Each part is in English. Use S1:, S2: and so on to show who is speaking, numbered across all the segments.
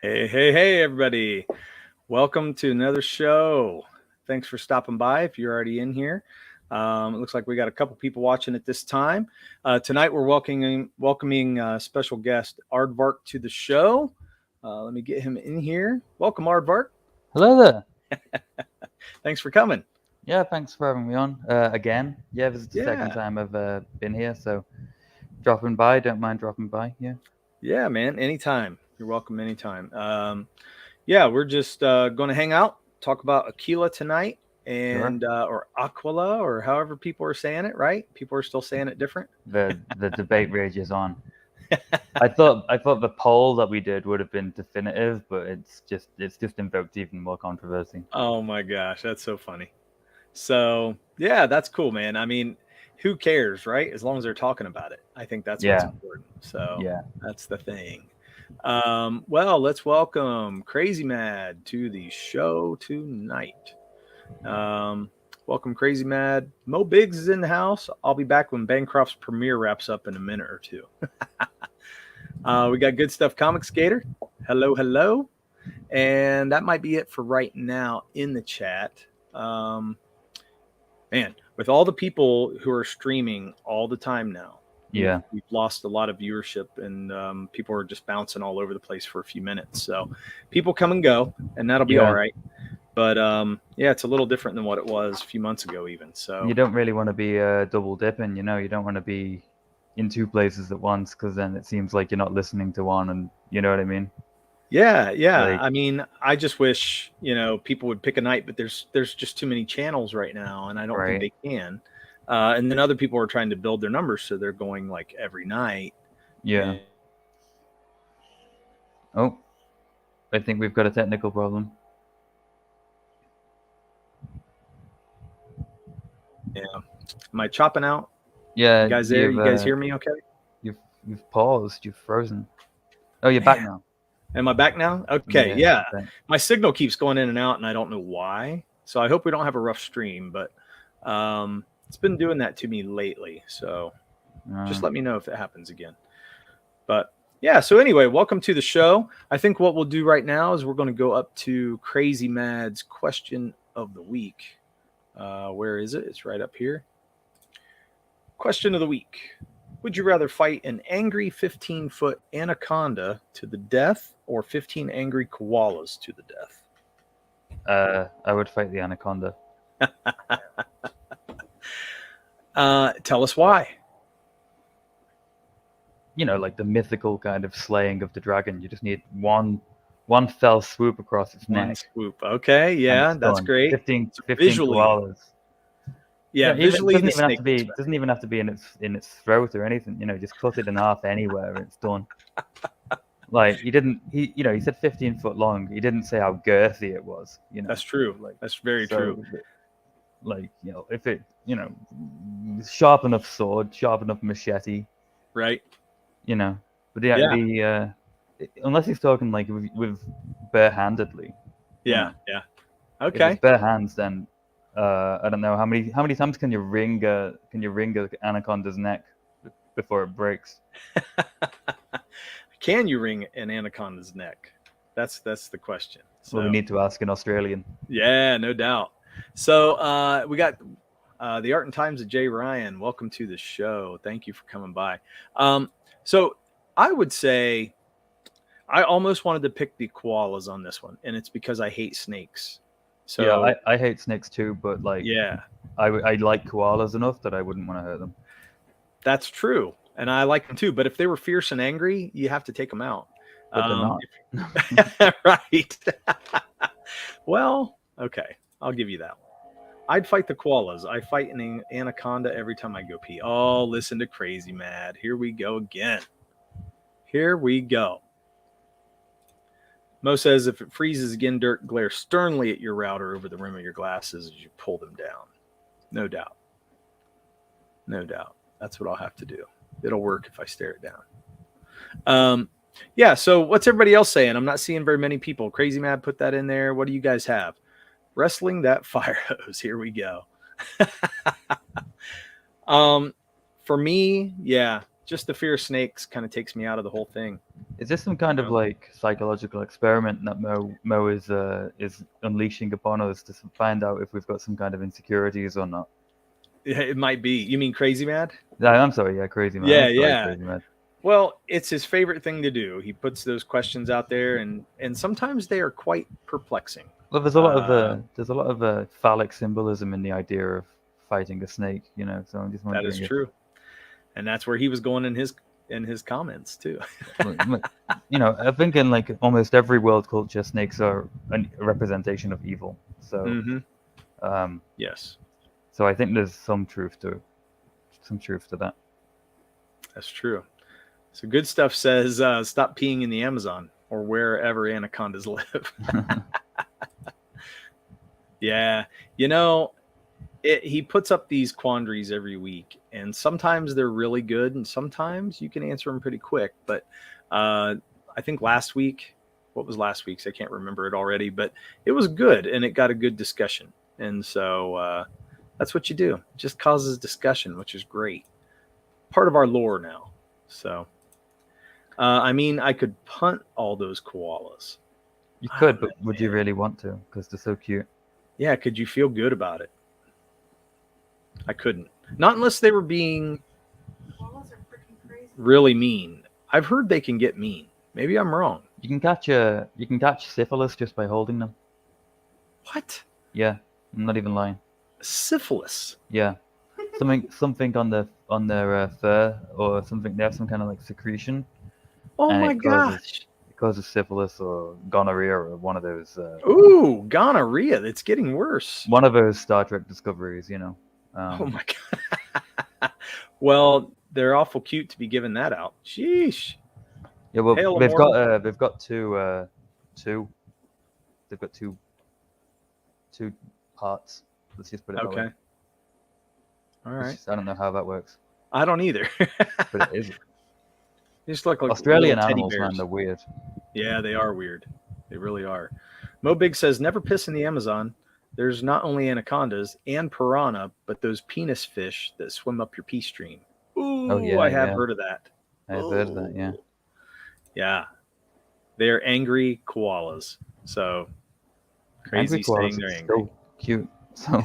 S1: Hey, everybody. Welcome to another show. Thanks for stopping by if you're already in here. It looks like we got a couple people watching at this time. Tonight, we're welcoming special guest Aardvark to the show. Let me get him in here. Welcome, Aardvark.
S2: Hello there.
S1: Thanks for coming.
S2: Yeah, thanks for having me on again. Yeah, this is the second
S1: Yeah.
S2: time I've been here, so dropping by. Don't mind dropping by. Yeah.
S1: Yeah, man. Anytime. You're welcome anytime. Yeah, we're just going to hang out, talk about Aquila tonight,
S2: Sure.
S1: and or Aquila, or however people are saying it. Right? People are still saying it different.
S2: The debate rages on. I thought the poll that we did would have been definitive, but it's just invoked even more controversy.
S1: Oh my gosh, that's so funny. So yeah, that's cool, man. I mean, who cares, right? As long as they're talking about it, I think that's what's
S2: Yeah.
S1: important. So
S2: Yeah.
S1: that's the thing. Well, let's welcome Crazy Mad to the show tonight. Welcome, Crazy Mad. Mo Biggs is in the house. I'll be back when Bancroft's premiere wraps up in a minute or two. We got Good Stuff Comic Skater. Hello. And that might be it for right now in the chat. Man, with all the people who are streaming all the time now,
S2: Yeah.
S1: we've lost a lot of viewership, and people are just bouncing all over the place for a few minutes. So people come and go, and that'll be all
S2: Yeah.
S1: right. But yeah, it's a little different than what it was a few months ago, even. So
S2: You don't really want to be double dipping, you don't want to be in two places at once, because then it seems like you're not listening to one, and you know what I mean.
S1: yeah.
S2: Like,
S1: I mean, I just wish people would pick a night, but there's just too many channels right now, and I don't think
S2: right.
S1: they can. And then other people are trying to build their numbers, so they're going like every night.
S2: Yeah.
S1: And
S2: Oh, I think we've got a technical problem.
S1: yeah, am I chopping out?
S2: Yeah,
S1: You guys there? You guys hear me? Okay.
S2: you've paused, you've frozen. Oh, you're back
S1: Man,
S2: now.
S1: am I back now? Okay.
S2: Yeah.
S1: Yeah,
S2: Okay.
S1: my signal keeps going in and out, and I don't know why. So I hope we don't have a rough stream, but it's been doing that to me lately. So just let me know if it happens again. But yeah, so anyway, welcome to the show. I think what we'll do right now is we're going to go up to Crazy Mad's question of the week. Where is it? It's right up here. Question of the week. Would you rather fight an angry 15-foot anaconda to the death or 15 angry koalas to the death?
S2: I would fight the anaconda.
S1: Tell us why.
S2: Like the mythical kind of slaying of the dragon. You just need one fell swoop across its
S1: One
S2: neck,
S1: swoop. Okay,
S2: and
S1: yeah,
S2: it's
S1: that's
S2: done.
S1: great.
S2: 15
S1: So
S2: 15
S1: visually,
S2: koalas.
S1: yeah,
S2: Even
S1: visually
S2: doesn't
S1: the
S2: even have
S1: snake
S2: to
S1: looks
S2: be
S1: better.
S2: doesn't even have to be in its throat or anything. Just cut it in half anywhere, and it's done. Like he said 15 foot long. He didn't say how girthy it was.
S1: That's true.
S2: Like
S1: That's very true.
S2: so. Like if it sharp enough sword, sharp enough machete.
S1: Right?
S2: But
S1: Yeah.
S2: the unless he's talking like with barehandedly.
S1: Yeah.
S2: If
S1: Okay.
S2: it's bare hands, then I don't know how many times can you wring a anaconda's neck before it breaks.
S1: Can you wring an anaconda's neck? That's the question. So
S2: Well, we need to ask an Australian.
S1: yeah, no doubt. So we got the Art and Times of Jay Ryan. Welcome to the show. Thank you for coming by. So I would say I almost wanted to pick the koalas on this one, and it's because I hate snakes. So
S2: Yeah, I hate snakes too, but like
S1: yeah,
S2: I like koalas enough that I wouldn't want to hurt them.
S1: that's true, and I like them too. But if they were fierce and angry, you have to take them out.
S2: But they're not.
S1: Right. Well, okay, I'll give you that one. I'd fight the koalas. I fight an anaconda every time I go pee. Oh, listen to Crazy Mad. Here we go again. Here we go. Mo says, if it freezes again, Dirk, glare sternly at your router over the rim of your glasses as you pull them down. No doubt. No doubt. That's what I'll have to do. It'll work if I stare it down. Yeah, so what's everybody else saying? I'm not seeing very many people. Crazy Mad put that in there. What do you guys have? Wrestling that fire hose. Here we go. For me, yeah, just the fear of snakes kind of takes me out of the whole thing.
S2: Is this some kind of like psychological experiment that Mo is unleashing upon us to find out if we've got some kind of insecurities or not?
S1: It might be. You mean Crazy Mad?
S2: I'm sorry, yeah, Crazy Mad.
S1: Yeah,
S2: Sorry,
S1: yeah.
S2: Crazy Mad.
S1: Well, it's his favorite thing to do. He puts those questions out there, and sometimes they are quite perplexing.
S2: Well, there's a lot of phallic symbolism in the idea of fighting a snake, you know. So I'm just wondering.
S1: That is true, and that's where he was going in his comments too.
S2: You know, I think in like almost every world culture, snakes are a representation of evil. So,
S1: yes.
S2: So I think there's some truth to that.
S1: That's true. So Good Stuff says, stop peeing in the Amazon or wherever anacondas live. Yeah. You know, he puts up these quandaries every week, and sometimes they're really good, and sometimes you can answer them pretty quick. But I think last week, what was last week's? I can't remember it already, but it was good, and it got a good discussion. And so that's what you do. It just causes discussion, which is great. Part of our lore now. So, I mean, I could punt all those koalas.
S2: You could, but would you really want to? Because they're so cute.
S1: Yeah, could you feel good about it? I couldn't. Not unless they were being really mean. I've heard they can get mean. Maybe I'm wrong.
S2: You can catch syphilis just by holding them.
S1: What?
S2: Yeah, I'm not even lying.
S1: Syphilis?
S2: Yeah. Something on their fur or something. They have some kind of like secretion.
S1: Oh my gosh!
S2: It causes syphilis or gonorrhea or one of those.
S1: Ooh, gonorrhea! It's getting worse.
S2: One of those Star Trek discoveries, you know.
S1: Oh my god! Well, they're awful cute to be giving that out. Sheesh.
S2: Yeah, well, they've got two. They've got two parts. Let's just put it that way.
S1: All right.
S2: I don't know how that works.
S1: I don't either.
S2: But it is.
S1: They just look like
S2: Australian animals, man. They're weird.
S1: Yeah, they are weird. They really are. Mo Big says, never piss in the Amazon. There's not only anacondas and piranha, but those penis fish that swim up your pee stream. Ooh, oh, yeah, I have heard of that.
S2: I have heard of that, yeah.
S1: Yeah. They're angry koalas. So, crazy
S2: angry koalas
S1: saying they're angry.
S2: So cute. So...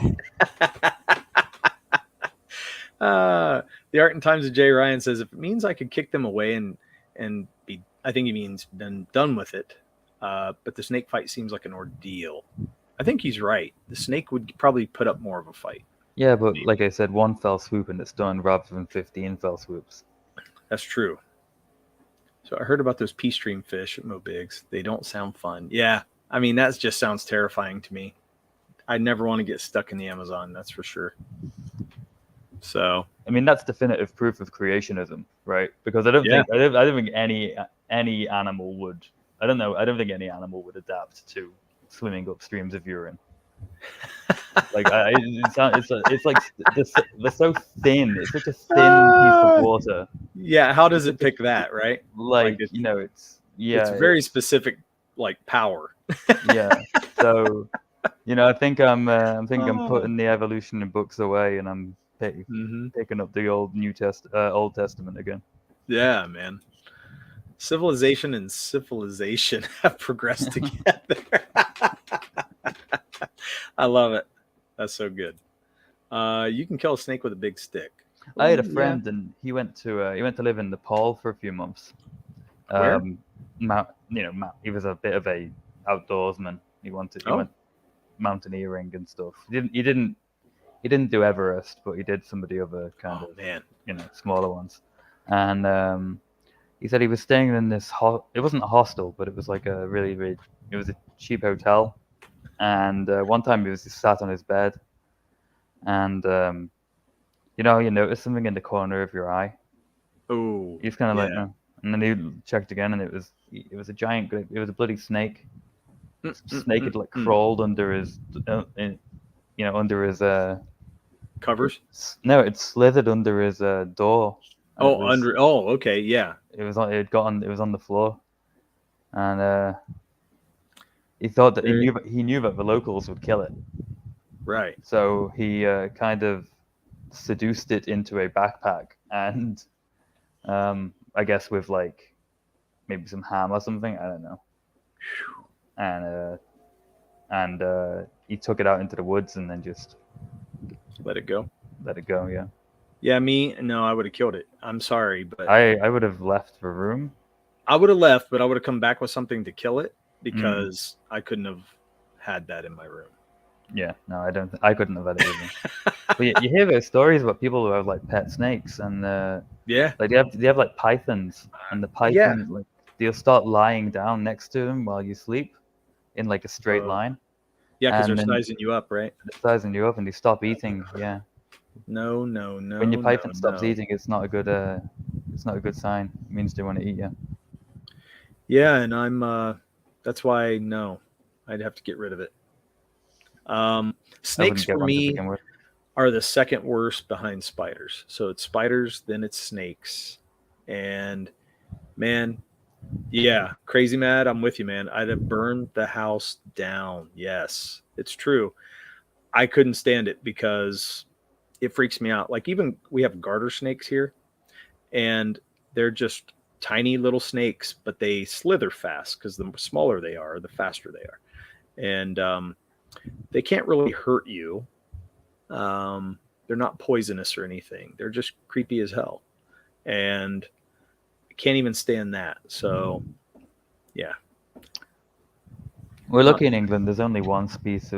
S1: The Art and Times of Jay Ryan says, if it means I could kick them away and be, I think he means done with it. But the snake fight seems like an ordeal. I think he's right. The snake would probably put up more of a fight.
S2: Yeah, but maybe. Like I said, one fell swoop and it's done rather than 15 fell swoops.
S1: That's true. So I heard about those pea stream fish at Mo Biggs. They don't sound fun. Yeah. I mean, that just sounds terrifying to me. I never want to get stuck in the Amazon. That's for sure. So,
S2: I mean, that's definitive proof of creationism, right? Because I don't think any animal would. I don't think any animal would adapt to swimming up streams of urine. Like it's like they're so thin. It's such a thin piece of water.
S1: Yeah, how does it pick that, right?
S2: Like you know, it's
S1: very specific, like power.
S2: Yeah. So, you know, I think I'm putting the evolution in books away, and I'm picking up the Old Testament again.
S1: Yeah, man. Civilization and civilization have progressed together. I love it. That's so good. You can kill a snake with a big stick.
S2: I had a friend, and he went to live in Nepal for a few months.
S1: Where?
S2: He was a bit of a outdoorsman. He went mountaineering and stuff. He didn't do Everest, but he did some of the other kind of smaller ones. And he said he was staying in this it wasn't a hostel, but it was like it was a cheap hotel. And one time he was just sat on his bed, and you notice something in the corner of your eye.
S1: Oh,
S2: he's kind of like, no. And then he checked again, and it was a giant. It was a bloody snake. Snake had like crawled under his, under his
S1: covers.
S2: No, it slithered under his door.
S1: Okay, yeah.
S2: It was on the floor, and he thought that he knew that the locals would kill it.
S1: Right.
S2: So he kind of seduced it into a backpack and I guess with like maybe some ham or something. I don't know. And he took it out into the woods and then just
S1: let it go.
S2: Yeah.
S1: Yeah, no, I would have killed it. I'm sorry, but
S2: I would have left the room.
S1: I would have left, but I would have come back with something to kill it because I couldn't have had that in my room.
S2: Yeah, no, I couldn't have had it either. But you hear those stories about people who have like pet snakes and like they have like pythons, and the pythons like they'll start lying down next to them while you sleep in like a straight line.
S1: Yeah, because they're sizing you up, right?
S2: They're sizing you up, and they stop eating. Yeah.
S1: No.
S2: When your python stops eating, it's not a good sign. It means they want to eat you.
S1: Yeah, and that's why no, I'd have to get rid of it. Snakes for me are the second worst behind spiders. So it's spiders, then it's snakes. And man, yeah, crazy mad. I'm with you, man. I'd have burned the house down. Yes, it's true. I couldn't stand it because it freaks me out. Like even we have garter snakes here, and they're just tiny little snakes, but they slither fast because the smaller they are, the faster they are. And they can't really hurt you. They're not poisonous or anything. They're just creepy as hell. And I can't even stand that. So, yeah.
S2: We're lucky in England. There's only one species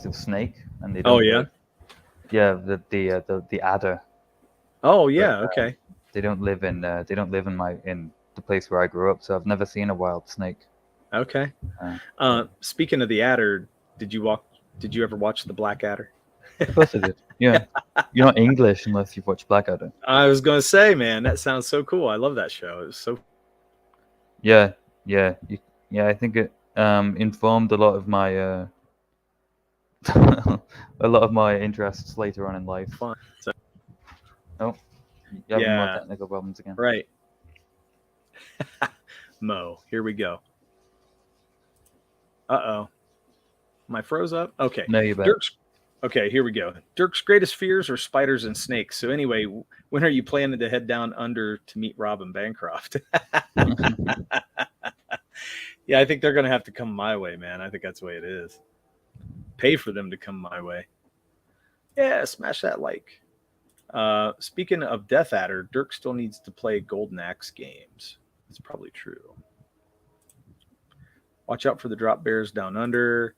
S2: of snake, and they don't.
S1: Oh yeah.
S2: Yeah, the adder.
S1: Oh yeah. Okay.
S2: They don't live in the place where I grew up, so I've never seen a wild snake.
S1: Okay. Speaking of the adder, did you ever watch the Black Adder?
S2: Of course I did. Yeah. You're not English unless you've watched Blackadder.
S1: I was gonna say, man, that sounds so cool. I love that show. It was so.
S2: Yeah. I think it informed a lot of my interests later on in life.
S1: Fun. So...
S2: Oh, you're having more technical problems again.
S1: Right. Mo, here we go. Uh-oh. Am I froze up? Okay.
S2: No, you bet.
S1: Okay, here we go. Dirk's greatest fears are spiders and snakes. So anyway, when are you planning to head down under to meet Robin Bancroft? Yeah, I think they're going to have to come my way, man. I think that's the way it is. Pay for them to come my way. Yeah, smash that like. Speaking of Death Adder, Dirk still needs to play Golden Axe games. That's probably true. Watch out for the drop bears down under.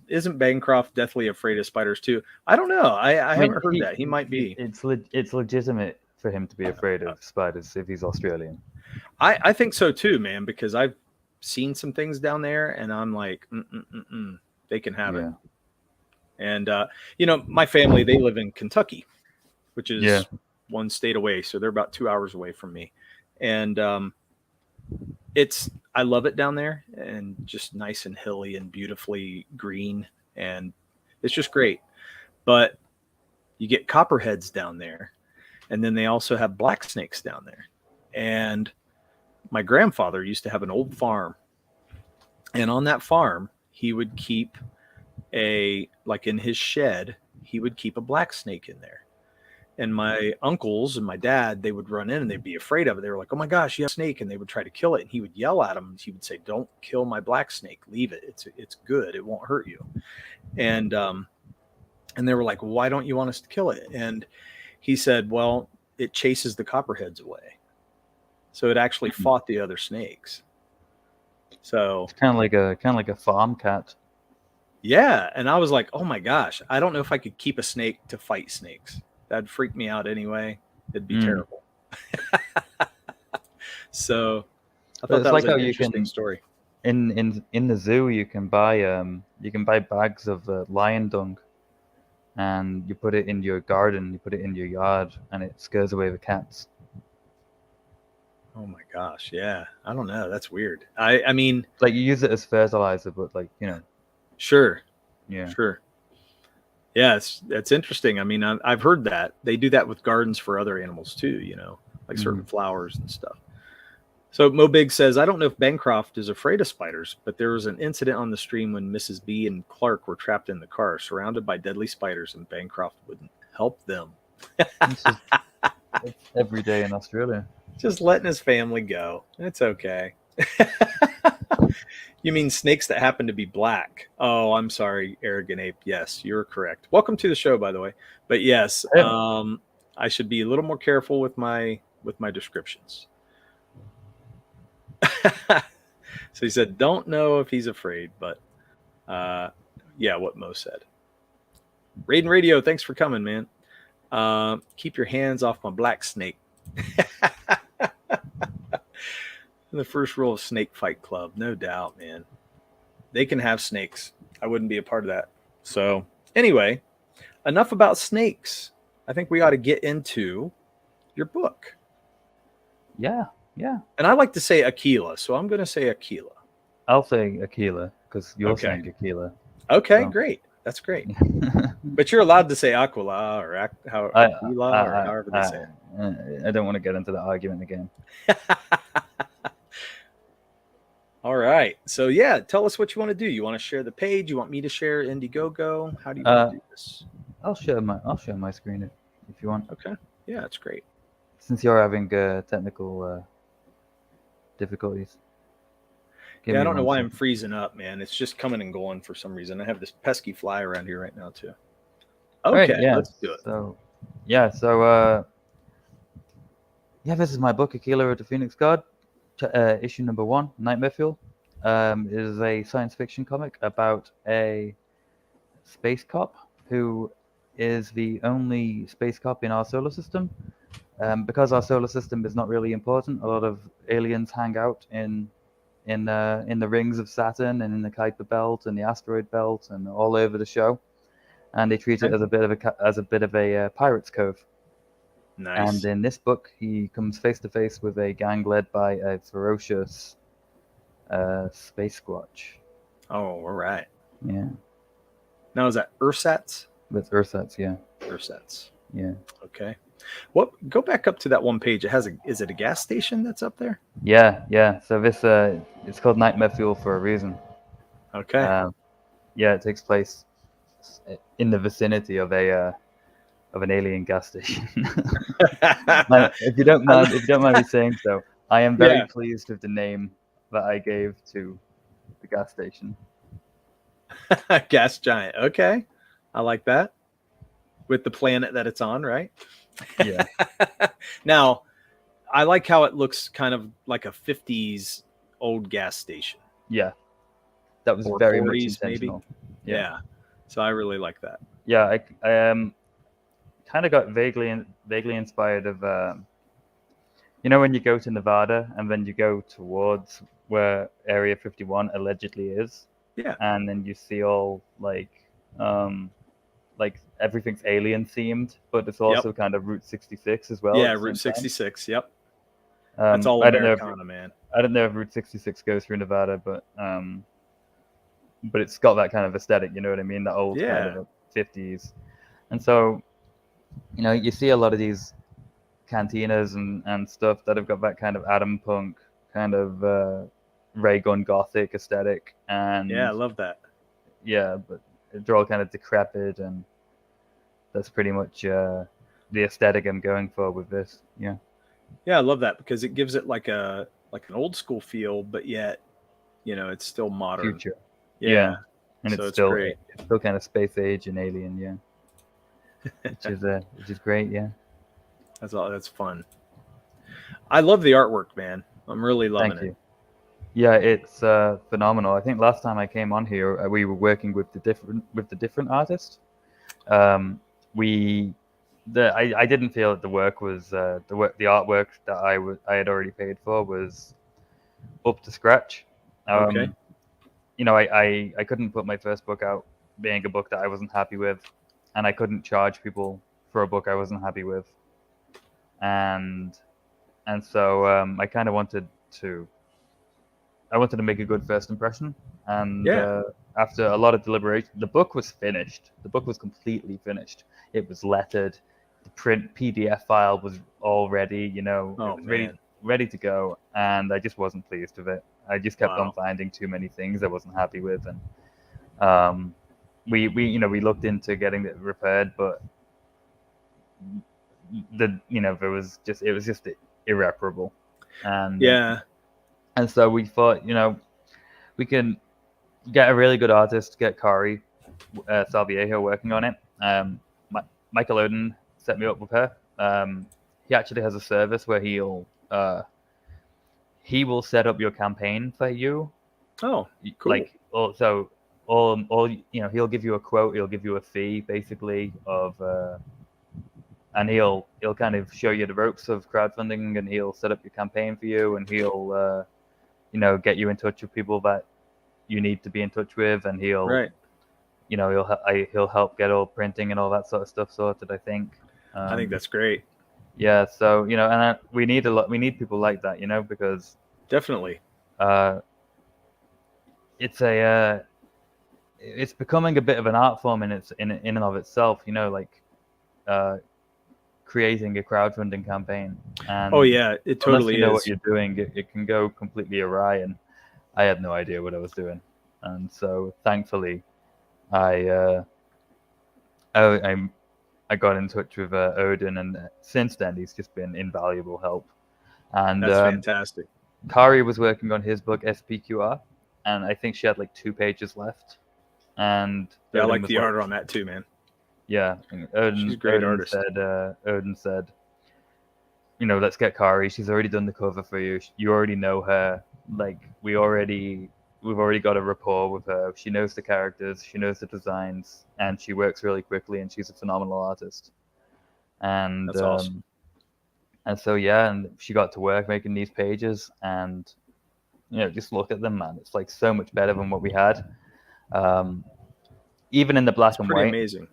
S1: Isn't Bancroft deathly afraid of spiders too? I don't know. I haven't heard that. He might be.
S2: It's legitimate for him to be afraid of spiders if he's Australian.
S1: I think so too, man, because I've seen some things down there and I'm like, they can have it. And, my family, they live in Kentucky, which is one state away. So they're about 2 hours away from me. And I love it down there and just nice and hilly and beautifully green. And it's just great. But you get copperheads down there. And then they also have black snakes down there. And my grandfather used to have an old farm. And on that farm, he would keep in his shed, he would keep a black snake in there. And my uncles and my dad, they would run in and they'd be afraid of it. They were like, oh my gosh, you have a snake. And they would try to kill it. And he would yell at them. And he would say, don't kill my black snake. Leave it. It's good. It won't hurt you. And they were like, well, why don't you want us to kill it? And he said, well, it chases the copperheads away. So it actually fought the other snakes. So
S2: it's kind of like a farm cat.
S1: Yeah. And I was like, oh my gosh, I don't know if I could keep a snake to fight snakes. That'd freak me out anyway. It'd be terrible. So I thought that was an interesting story.
S2: In the zoo, you can buy bags of lion dung, and you put it in your garden, you put it in your yard, and it scares away the cats.
S1: Oh my gosh, yeah. I don't know. That's weird. I mean,
S2: like you use it as fertilizer, but
S1: Sure.
S2: Yeah.
S1: Sure. Yeah, that's interesting. I mean, I've heard that they do that with gardens for other animals too. Like certain flowers and stuff. So Mo Big says, I don't know if Bancroft is afraid of spiders, but there was an incident on the stream when Mrs. B and Clark were trapped in the car, surrounded by deadly spiders, and Bancroft wouldn't help them.
S2: It's every day in Australia.
S1: Just letting his family go. It's okay. You mean snakes that happen to be black? Oh, I'm sorry, arrogant ape. Yes, you're correct. Welcome to the show, by the way. But yes, I should be a little more careful with my descriptions. So he said, "Don't know if he's afraid, but yeah, what Mo said." Raiden Radio, thanks for coming, man. Keep your hands off my black snake. The first rule of Snake Fight Club, no doubt, man. They can have snakes. I wouldn't be a part of that. So anyway, enough about snakes. I think we ought to get into your book.
S2: Yeah.
S1: And I like to say Aquila, so I'm going to say Aquila.
S2: I'll say Aquila because you're saying Aquila.
S1: Okay, great. That's great. But you're allowed to say Aquila or Aquila or however they say it.
S2: I don't want to get into that argument again.
S1: All right. So yeah, tell us what you want to do. You want to share the page? You want me to share Indiegogo? How do you want to do this?
S2: I'll share my screen if you want.
S1: Okay. Yeah, that's great.
S2: Since you're having technical difficulties.
S1: Yeah, I don't know why I'm freezing up, man. It's just coming and going for some reason. I have this pesky fly around here right now too. Okay,
S2: right,
S1: let's do it.
S2: So this is my book, Aquila of the Phoenix God, issue number 1, Nightmare Fuel. It is a science fiction comic about a space cop who is the only space cop in our solar system. Because our solar system is not really important, a lot of aliens hang out in the rings of Saturn and in the Kuiper Belt and the asteroid belt and all over the show, and they treat it as a bit of a pirate's cove.
S1: Nice.
S2: And in this book, he comes face to face with a gang led by a ferocious space squatch.
S1: Oh, all right.
S2: Yeah.
S1: Now is that Ursats?
S2: That's Ursats, yeah.
S1: Ursats.
S2: Yeah.
S1: Okay. What? Go back up to that one page. Is it a gas station that's up there?
S2: Yeah. So this it's called Nightmare Fuel for a reason.
S1: Okay.
S2: Yeah, it takes place in the vicinity of an alien gas station. If you don't mind me saying so, I am very pleased with the name that I gave to the gas station.
S1: Gas giant. Okay, I like that. With the planet that it's on, right?
S2: Yeah.
S1: Now, I like how it looks kind of like a 50s old gas station.
S2: Yeah. That was very 40s, much intentional.
S1: Maybe. Yeah. So I really like that.
S2: Yeah, I kind of got vaguely inspired of when you go to Nevada and then you go towards where Area 51 allegedly is.
S1: Yeah.
S2: And then you see all like everything's alien themed, but it's also kind of Route 66 as well.
S1: Yeah, Route 66. Yep. That's all Americana, man.
S2: I don't know if Route 66 goes through Nevada, but it's got that kind of aesthetic. You know what I mean? That old kind of 50s. And so, you see a lot of these cantinas and stuff that have got that kind of Atom Punk kind of ray gun gothic aesthetic. And
S1: yeah, I love that.
S2: Yeah, but they're all kind of decrepit, and that's pretty much the aesthetic I'm going for with this. Yeah.
S1: Yeah, I love that because it gives it like an old school feel, but yet, it's still modern.
S2: Future.
S1: Yeah.
S2: And so it's still great. It's still kind of space age and alien, yeah. which is great, yeah.
S1: That's fun. I love the artwork, man. I'm really loving it. Thank you.
S2: Yeah, it's phenomenal. I think last time I came on here, we were working with the different artist. I didn't feel that the work was the artwork that I had already paid for was up to scratch.
S1: Okay.
S2: I couldn't put my first book out being a book that I wasn't happy with, and I couldn't charge people for a book I wasn't happy with, and so I kind of wanted to make a good first impression, and after a lot of deliberation, the book was finished. The book was completely finished. It was lettered. The print PDF file was all ready. Ready to go, and I just wasn't pleased with it. I just kept on finding too many things I wasn't happy with, and we looked into getting it repaired, but it was just irreparable, and
S1: and
S2: so we thought, we can get a really good artist, get Kari Salviejo working on it. Michael Odin set me up with her. He actually has a service where he will set up your campaign for you.
S1: Oh, cool.
S2: He'll give you a quote, he'll give you a fee basically and he'll kind of show you the ropes of crowdfunding, and he'll set up your campaign for you, and he'll get you in touch with people that you need to be in touch with, and he'll help get all printing and all that sort of stuff sorted, I think.
S1: I think that's great.
S2: Yeah, so and we need people like that, because
S1: definitely
S2: it's becoming a bit of an art form in and of itself, creating a crowdfunding campaign. And
S1: it totally
S2: unless you know what you're doing, it can go completely awry, and I had no idea what I was doing. And so thankfully I got in touch with Odin, and since then he's just been invaluable help. And
S1: that's fantastic.
S2: Kari was working on his book SPQR, and I think she had like 2 pages left. And
S1: I like the art on that too, man.
S2: Yeah,
S1: she's a great artist.
S2: Odin said, let's get Kari. She's already done the cover for you. You already know her. Like we've already got a rapport with her. She knows the characters. She knows the designs, and she works really quickly. And she's a phenomenal artist. And
S1: that's awesome.
S2: And so and she got to work making these pages, and just look at them, man. It's like so much better than what we had. Even in the black and white.
S1: Amazing.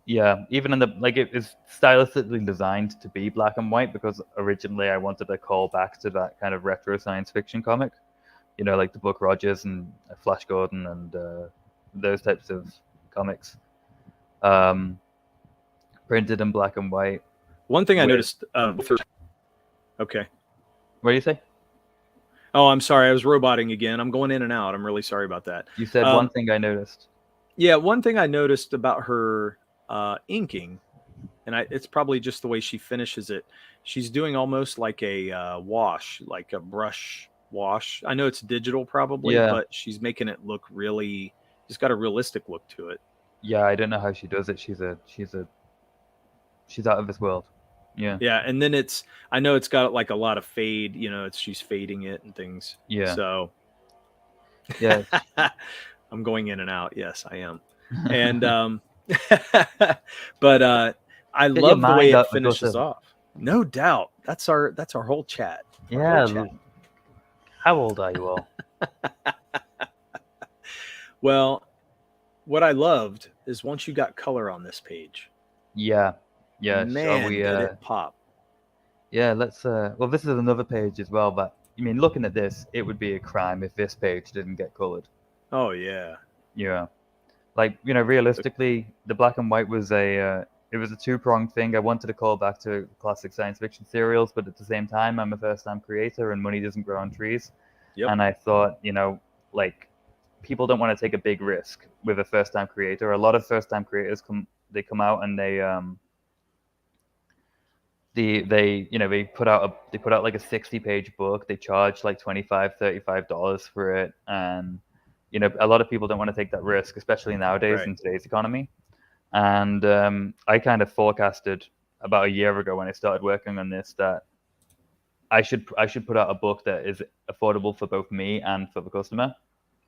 S2: Yeah, even in it is stylistically designed to be black and white, because originally I wanted to call back to that kind of retro science fiction comic, like the Buck Rogers and Flash Gordon and those types of comics, printed in black and white.
S1: One thing I noticed. Okay.
S2: What do you say?
S1: Oh, I'm sorry. I was roboting again. I'm going in and out. I'm really sorry about that.
S2: You said one thing I noticed.
S1: Yeah, one thing I noticed about her inking, and it's probably just the way she finishes it. She's doing almost like a wash, like a brush wash. I know it's digital probably, but she's making it look really. She's got a realistic look to it.
S2: Yeah, I don't know how she does it. She's out of this world. Yeah.
S1: Yeah, and then I know it's got like a lot of fade. She's fading it and things.
S2: Yeah.
S1: So.
S2: Yeah.
S1: I'm going in and out. Yes, I am. And but I love the way it finishes off. No doubt. That's our whole chat.
S2: Yeah. How old are you all?
S1: Well, what I loved is once you got color on this page.
S2: Yeah.
S1: Man, did it pop.
S2: Yeah, let's well, this is another page as well, but looking at this, it would be a crime if this page didn't get colored.
S1: Oh yeah.
S2: Yeah. Like, realistically, the black and white was it was a 2-pronged thing. I wanted to call back to classic science fiction serials, but at the same time, I'm a first-time creator and money doesn't grow on trees.
S1: Yep.
S2: And I thought, people don't want to take a big risk with a first-time creator. A lot of first-time creators come out and they put out like a 60-page book. They charge like $25-$35 for it, and a lot of people don't want to take that risk, especially nowadays in today's economy. And I kind of forecasted about a year ago when I started working on this that I should put out a book that is affordable for both me and for the customer.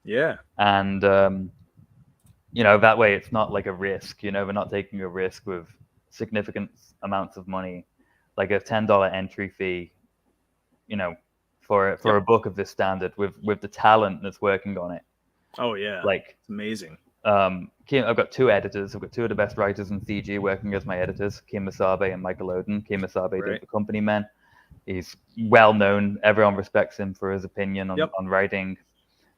S1: Yeah.
S2: And that way it's not like a risk. We're not taking a risk with significant amounts of money, like a $10 entry fee. For a book of this standard with the talent that's working on it.
S1: Oh yeah,
S2: like
S1: it's amazing.
S2: I've got 2 editors. I've got 2 of the best writers in CG working as my editors, Kim Masabe and Michael Odin. Kim Masabe did The Company Men. He's well known. Everyone respects him for his opinion on writing.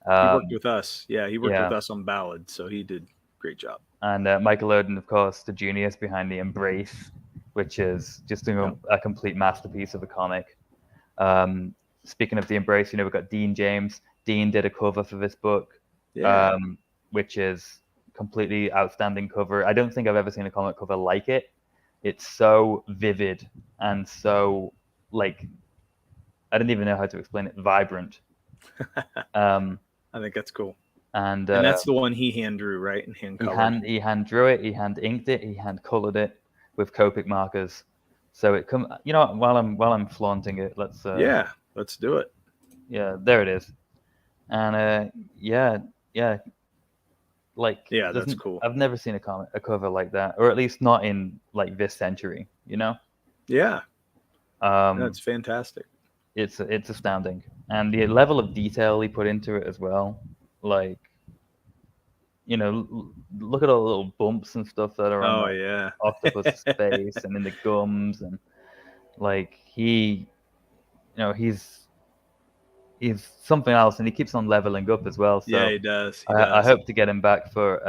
S1: He worked with us. Yeah, he worked with us on Ballad, so he did a great job.
S2: And Michael Odin, of course, the genius behind The Embrace, which is just a complete masterpiece of a comic. Speaking of The Embrace, we've got Dean James. Dean did a cover for this book. Which is completely outstanding cover. I don't think I've ever seen a comic cover like it. it's so vivid and so like I don't even know how to explain it. Vibrant.
S1: I think that's cool.
S2: And
S1: that's the one he hand drew, right? And hand colored.
S2: He hand drew it. He hand inked it. He hand colored it with Copic markers. So it come. You know, while I'm flaunting it, let's.
S1: Let's do it.
S2: Yeah, there it is. And yeah. Like,
S1: that's cool.
S2: I've never seen a cover like that, or at least not in like this century. You know.
S1: Yeah. That's fantastic.
S2: It's astounding, and the level of detail he put into it as well. Like, you know, look at all the little bumps and stuff that are on Octopus's face and in the gums, and like he's something else, and he keeps on leveling up as well. So
S1: he does.
S2: I hope to get him back for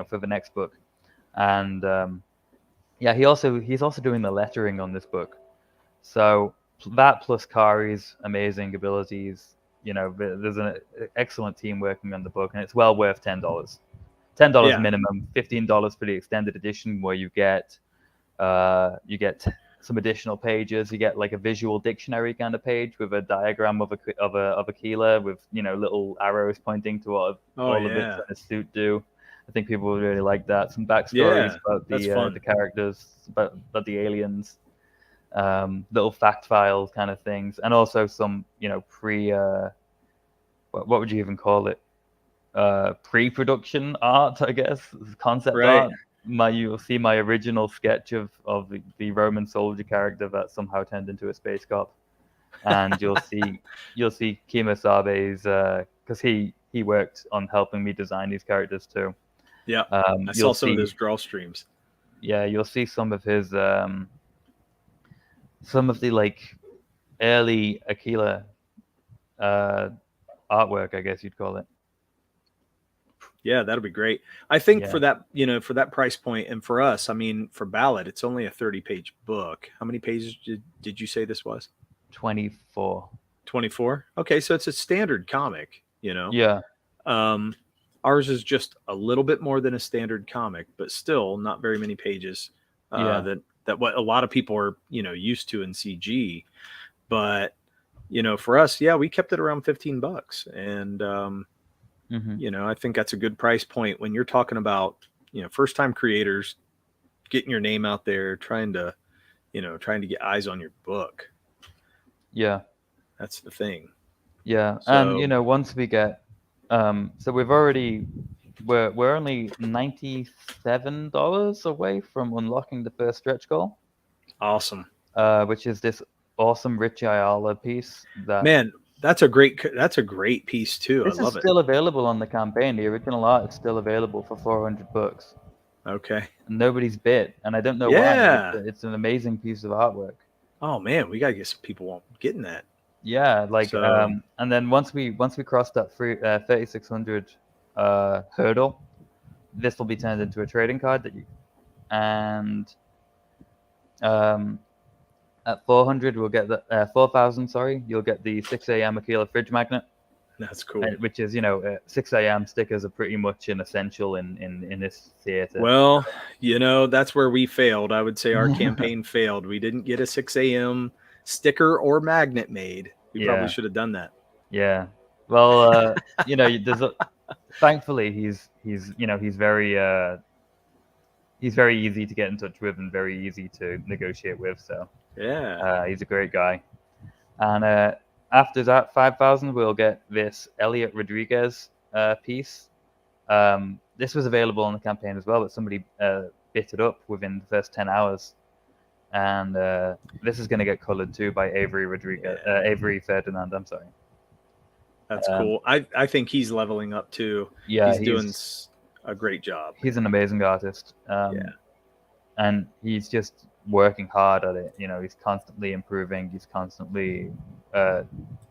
S2: for the next book, and he's also doing the lettering on this book. So that plus Kari's amazing abilities, you know, there's an excellent team working on the book, and it's well worth $10. $10 minimum, $15 for the extended edition, where you get some additional pages. You get like a visual dictionary kind of page with a diagram of Aquila with, you know, little arrows pointing to what all the bits on his suit do. I think people would really like that. Some backstories about the characters, about the aliens. Little fact files kind of things, and also some, you know, what would you even call it? Pre-production art, I guess, concept art. You'll see my original sketch of the Roman soldier character that somehow turned into a space cop, and you'll see Kemosabe's because he worked on helping me design these characters too.
S1: Yeah, I saw some of those draw streams.
S2: Yeah, you'll see some of his some of the like early Aquila artwork, I guess you'd call it.
S1: Yeah, that'll be great. I think for that, you know, for that price point, and for us, I mean, for Ballad, it's only a 30-page book. How many pages did you say this was?
S2: 24.
S1: 24? Okay, so it's a standard comic, you know?
S2: Yeah.
S1: Ours is just a little bit more than a standard comic, but still not very many pages. That what a lot of people are, you know, used to in CG. But, you know, for us, we kept it around $15. And, you know, I think that's a good price point when you're talking about, you know, first time creators getting your name out there, trying to get eyes on your book.
S2: Yeah.
S1: That's the thing.
S2: Yeah. So, and, you know, once we get, so we're only $97 away from unlocking the first stretch goal.
S1: Awesome.
S2: Which is this awesome Richie Ayala piece.
S1: That's a great piece too.
S2: This
S1: I love
S2: is still available on the campaign. The original art is still available for $400.
S1: Okay.
S2: And nobody's bit, and I don't know why. It's an amazing piece of artwork.
S1: Oh man, we gotta get some people getting that.
S2: Yeah, like and then once we cross that 3,600 hurdle, this will be turned into a trading card at 400 we'll get the 4,000. Sorry, you'll get the 6 a.m. Aquila fridge magnet.
S1: That's cool.
S2: Which is, you know, 6 a.m. stickers are pretty much an essential in this theater.
S1: Well, you know, that's where we failed. I would say our campaign failed. We didn't get a 6 a.m. sticker or magnet made. We probably should have done that.
S2: Yeah. Well, you know, thankfully he's very easy to get in touch with and very easy to negotiate with. So he's a great guy. And after that 5,000, we'll get this Elliot Rodriguez piece. This was available on the campaign as well, but somebody bit it up within the first 10 hours. And this is going to get colored too by Avery Ferdinand. I'm sorry.
S1: That's cool. I think he's leveling up too.
S2: Yeah,
S1: he's doing a great job.
S2: He's an amazing artist. And he's just working hard at it. You know, he's constantly improving. He's constantly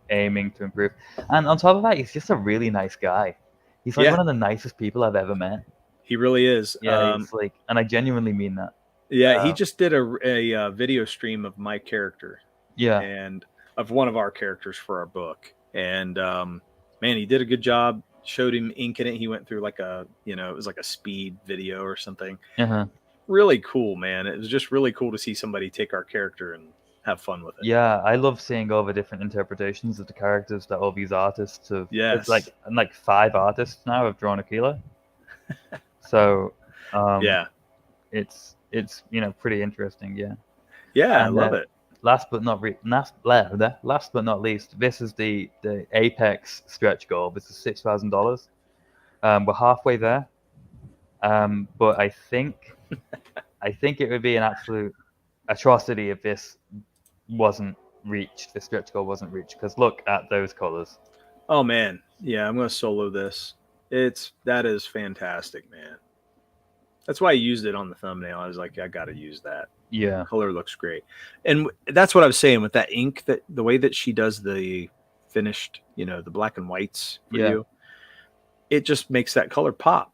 S2: aiming to improve. And on top of that, he's just a really nice guy. He's like one of the nicest people I've ever met.
S1: He really is.
S2: Yeah, he's like, and I genuinely mean that.
S1: Yeah, he just did a video stream of my character.
S2: Yeah.
S1: And of one of our characters for our book. And man, he did a good job. Showed him inking it. He went through like it was like a speed video or something. really cool, man. It was just really cool to see somebody take our character and have fun with it.
S2: Yeah, I love seeing all the different interpretations of the characters that all these artists have.
S1: Yes.
S2: It's like 5 artists now have drawn Aquila. So,
S1: yeah,
S2: it's pretty interesting. Yeah.
S1: yeah, I
S2: And
S1: love it.
S2: last but not least, this is the apex stretch goal. This is $6,000. We're halfway there. But I think it would be an absolute atrocity if this wasn't reached. The stretch goal wasn't reached, because look at those colors.
S1: Oh man, yeah, I'm gonna solo this. That is fantastic, man. That's why I used it on the thumbnail. I was like, I got to use that.
S2: Yeah,
S1: color looks great, and that's what I was saying with that ink. That the way that she does the finished, the black and whites for you, it just makes that color pop.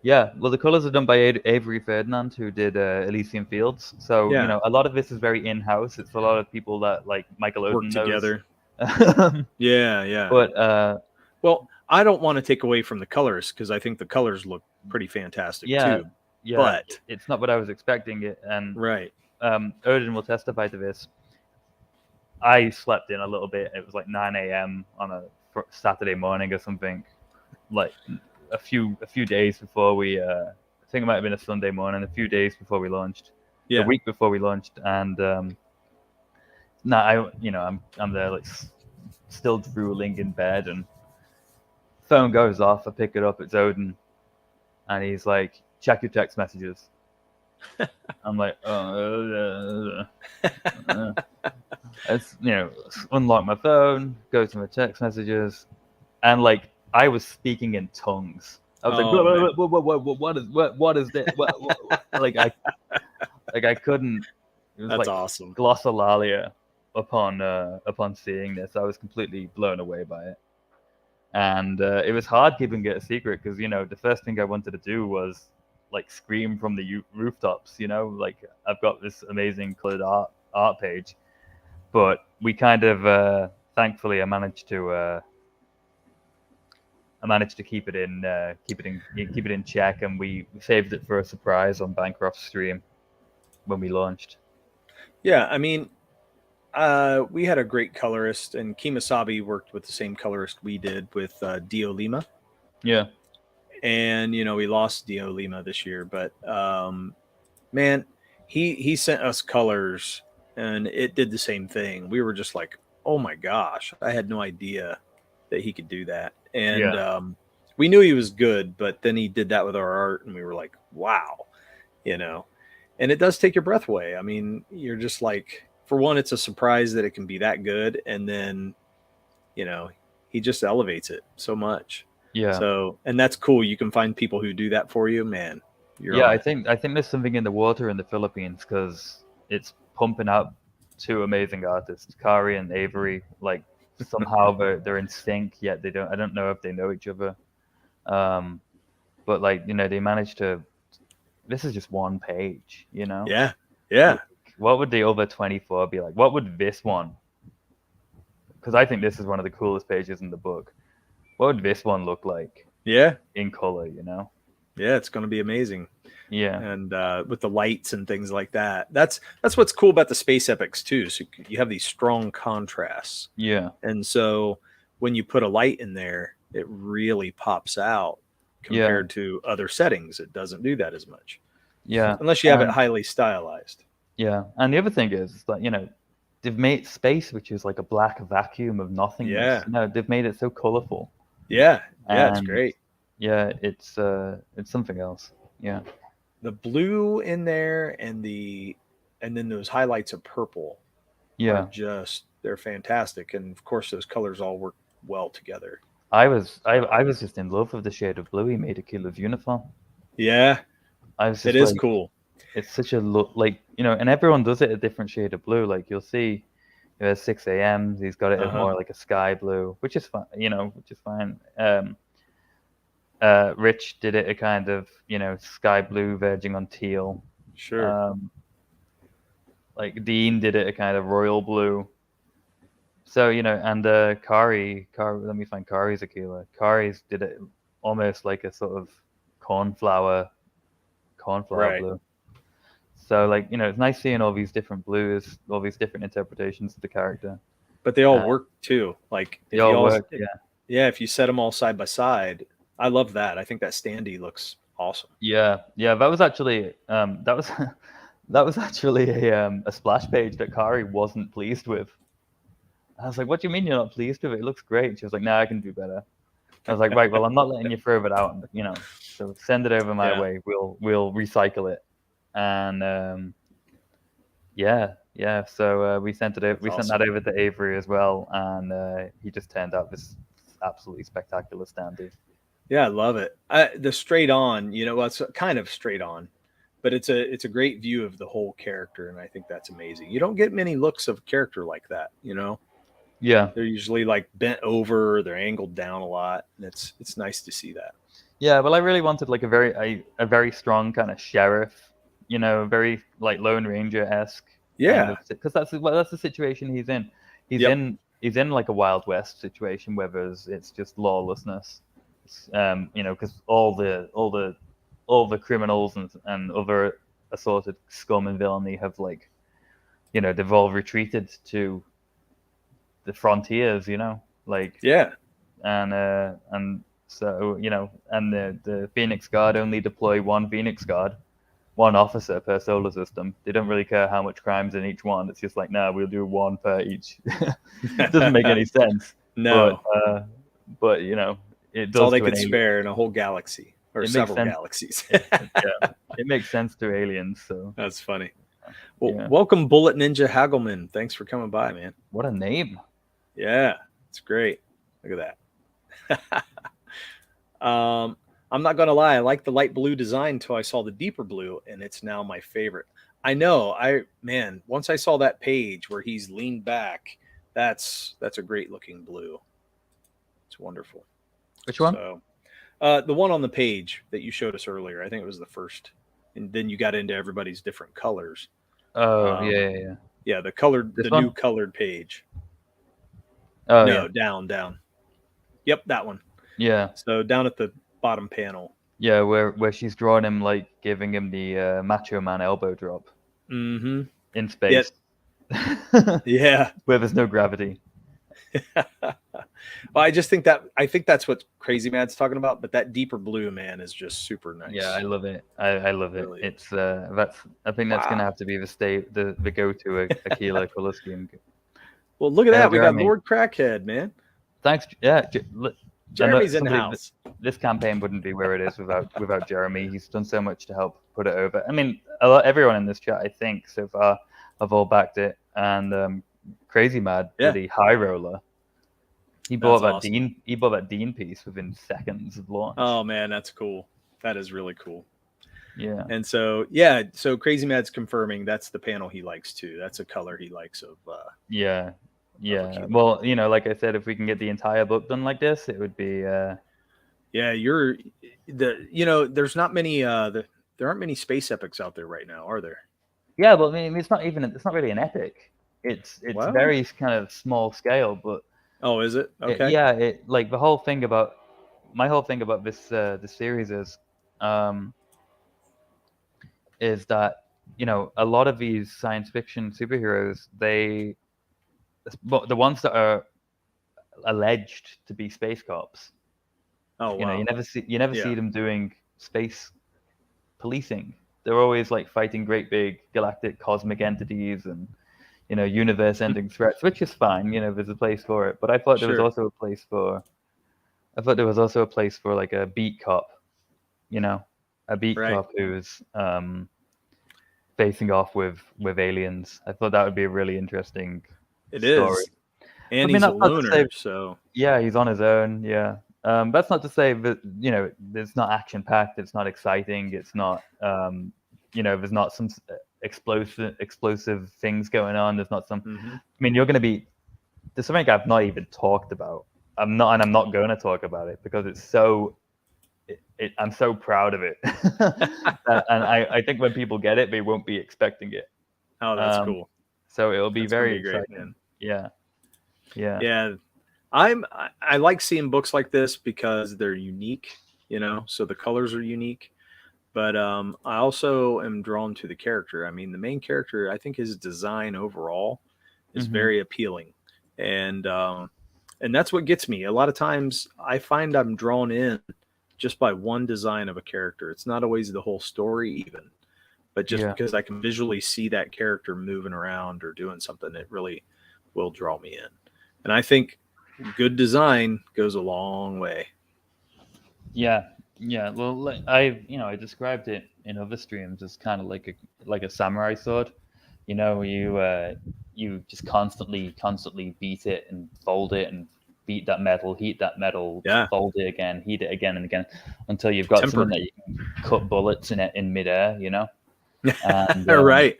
S2: Yeah, well, the colors are done by Avery Ferdinand, who did Elysian Fields. So a lot of this is very in-house. It's a lot of people that like Michael Oden
S1: work together. Yeah.
S2: But
S1: well, I don't want to take away from the colors, because I think the colors look pretty fantastic too.
S2: Yeah,
S1: but
S2: it's not what I was expecting it. And
S1: right,
S2: Odin will testify to this. I slept in a little bit. It was like 9 a.m. on a Saturday morning or something, like a few days before we. I think it might have been a Sunday morning. A few days before we launched.
S1: Yeah.
S2: A week before we launched, and I'm there like still drooling in bed, and phone goes off. I pick it up. It's Odin, and he's like, "Check your text messages." I'm like, it's unlock my phone, go to my text messages, and like I was speaking in tongues. I was what is this? I couldn't. It was
S1: That's
S2: like
S1: awesome.
S2: Glossolalia upon seeing this. I was completely blown away by it. And it was hard keeping it a secret, because the first thing I wanted to do was like scream from the rooftops. Like I've got this amazing colored art page, but we kind of thankfully I managed to keep it in check, and we saved it for a surprise on Bancroft's stream when we launched.
S1: Yeah, I mean, we had a great colorist, and Kimasabi worked with the same colorist we did with Dio Lima.
S2: Yeah.
S1: And we lost Dio Lima this year, but man, he sent us colors, and it did the same thing. We were just like, oh my gosh, I had no idea that he could do that. And we knew he was good, but then he did that with our art, and we were like, wow, and it does take your breath away. I mean, you're just like, for one, it's a surprise that it can be that good, and then he just elevates it so much.
S2: Yeah.
S1: So, and that's cool. You can find people who do that for you, man.
S2: I think there's something in the water in the Philippines, because it's pumping out 2 amazing artists, Kari and Avery. Like somehow they're in sync, yet they don't. I don't know if they know each other. But like they managed to. This is just one page,
S1: Yeah.
S2: Like, what would the other 24 be like? What would this one? Because I think this is one of the coolest pages in the book. What would this one look like?
S1: Yeah.
S2: In color,
S1: Yeah, it's going to be amazing.
S2: Yeah.
S1: And with the lights and things like that. That's what's cool about the space epics too. So you have these strong contrasts.
S2: Yeah.
S1: And so when you put a light in there, it really pops out compared to other settings. It doesn't do that as much.
S2: Yeah.
S1: Unless you have it highly stylized.
S2: Yeah. And the other thing is that, they've made space, which is like a black vacuum of nothingness.
S1: Yeah.
S2: They've made it so colorful.
S1: Yeah. Yeah, it's great.
S2: Yeah, it's something else. Yeah.
S1: The blue in there and then those highlights of purple.
S2: Yeah.
S1: They're fantastic. And of course those colors all work well together.
S2: I was just in love with the shade of blue he made Aquila's uniform.
S1: Yeah. It is cool.
S2: It's such a look, like, and everyone does it a different shade of blue. Like you'll see at 6 a.m. he's got it as more like a sky blue, which is fine, which is fine. Rich did it a kind of, sky blue verging on teal.
S1: Sure.
S2: Like Dean did it a kind of royal blue. So, and Kari, let me find Kari's Aquila. Kari's did it almost like a sort of cornflower
S1: right.
S2: blue. So like, it's nice seeing all these different blues, all these different interpretations of the character.
S1: But they all work too. Like
S2: they all work, yeah.
S1: Yeah, if you set them all side by side, I love that. I think that standee looks awesome.
S2: Yeah, that was actually that was actually a splash page that Kari wasn't pleased with. I was like, "What do you mean you're not pleased with it? It looks great." She was like, "No, I can do better." I was like, "Right, well, I'm not letting you throw it out, so send it over my way. We'll recycle it." And so we sent it over. We sent that over to Avery as well, and he just turned out this absolutely spectacular standee.
S1: Yeah, I love it. The straight on, it's kind of straight on, but it's a great view of the whole character, and I think that's amazing. You don't get many looks of a character like that,
S2: Yeah,
S1: they're usually like bent over, they're angled down a lot, and it's nice to see that.
S2: Yeah, well, I really wanted like a very strong kind of sheriff, very like Lone Ranger-esque.
S1: Yeah,
S2: because that's the situation he's in. He's in like a Wild West situation where it's just lawlessness. Because all the criminals and other assorted scum and villainy have like, they've all retreated to the frontiers, like and so and the Phoenix Guard only deploy one Phoenix Guard, one officer per solar system. They don't really care how much crime's in each one. It's just like, no, we'll do one per each. It doesn't make any sense.
S1: No,
S2: but it does.
S1: It's all they could spare in a whole galaxy or several galaxies.
S2: It makes sense to aliens. So
S1: that's funny. Well, welcome, Bullet Ninja Hagelman. Thanks for coming by, man.
S2: What a name!
S1: Yeah, it's great. Look at that. I'm not gonna lie, I like the light blue design until I saw the deeper blue, and it's now my favorite. I know, once I saw that page where he's leaned back, that's a great looking blue. It's wonderful.
S2: Which one?
S1: So, the one on the page that you showed us earlier. I think it was the first, and then you got into everybody's different colors.
S2: Oh, yeah.
S1: Yeah, the new colored page.
S2: Oh,
S1: no,
S2: yeah.
S1: down. Yep, that one.
S2: Yeah.
S1: So down at the bottom panel.
S2: Yeah, where she's drawing him, like giving him the Macho Man elbow drop.
S1: Mm-hmm.
S2: In space.
S1: Yeah.
S2: Where there's no gravity.
S1: Well, I think that's what Crazy Mad's talking about, but that deeper blue, man, is just super nice.
S2: Yeah, I love it. I love it. Really. It's I think that's gonna have to be the go-to Aquila color scheme.
S1: Well, look at that. We got Lord Crackhead, man.
S2: Thanks. Yeah.
S1: Jeremy's in the house.
S2: This campaign wouldn't be where it is without Jeremy. He's done so much to help put it over. I mean, everyone in this chat, I think, so far, have all backed it. And Crazy Mad, the high roller, he bought that awesome. He bought that Dean piece within seconds of launch.
S1: Oh man, that's cool. That is really cool.
S2: Yeah.
S1: And so Crazy Mad's confirming that's the panel he likes too. That's a color he likes of.
S2: Yeah. Well, like I said, if we can get the entire book done like this, it would be.
S1: There's not many. There aren't many space epics out there right now, are there?
S2: Yeah, but I mean, it's not really an epic. It's very kind of small scale, but.
S1: Oh, is it? Okay.
S2: Like my whole thing about this series is that a lot of these science fiction superheroes, the ones that are alleged to be space cops.
S1: Oh wow.
S2: You never see them doing space policing. They're always like fighting great big galactic cosmic entities and universe-ending threats, which is fine. There's a place for it. But I thought there was also a place for. Like a beat cop. A beat cop who's facing off with aliens. I thought that would be a really interesting.
S1: It
S2: story.
S1: Is. And he's a loner, so.
S2: Yeah, he's on his own. Yeah. That's not to say that it's not action-packed. It's not exciting. It's not. There's not some explosive things going on. There's not some.
S1: Mm-hmm.
S2: I mean, there's something I've not even talked about. I'm not going to talk about it because it's so. I'm so proud of it, and I think when people get it, they won't be expecting it.
S1: Oh, that's cool.
S2: So it'll be very exciting. Yeah.
S1: I like seeing books like this because they're unique. So the colors are unique. but I also am drawn to the character. I mean, the main character, I think his design overall is very appealing, and that's what gets me. A lot of times, I find I'm drawn in just by one design of a character. It's not always the whole story, even, but just because I can visually see that character moving around or doing something, it really will draw me in. And I think good design goes a long way.
S2: Yeah, yeah. Well, I described it in other streams as kind of like a samurai sword. You just constantly beat it and fold it and beat that metal, heat that metal, fold it again, heat it again and again, until you've got something that you can cut bullets in midair. And,
S1: right.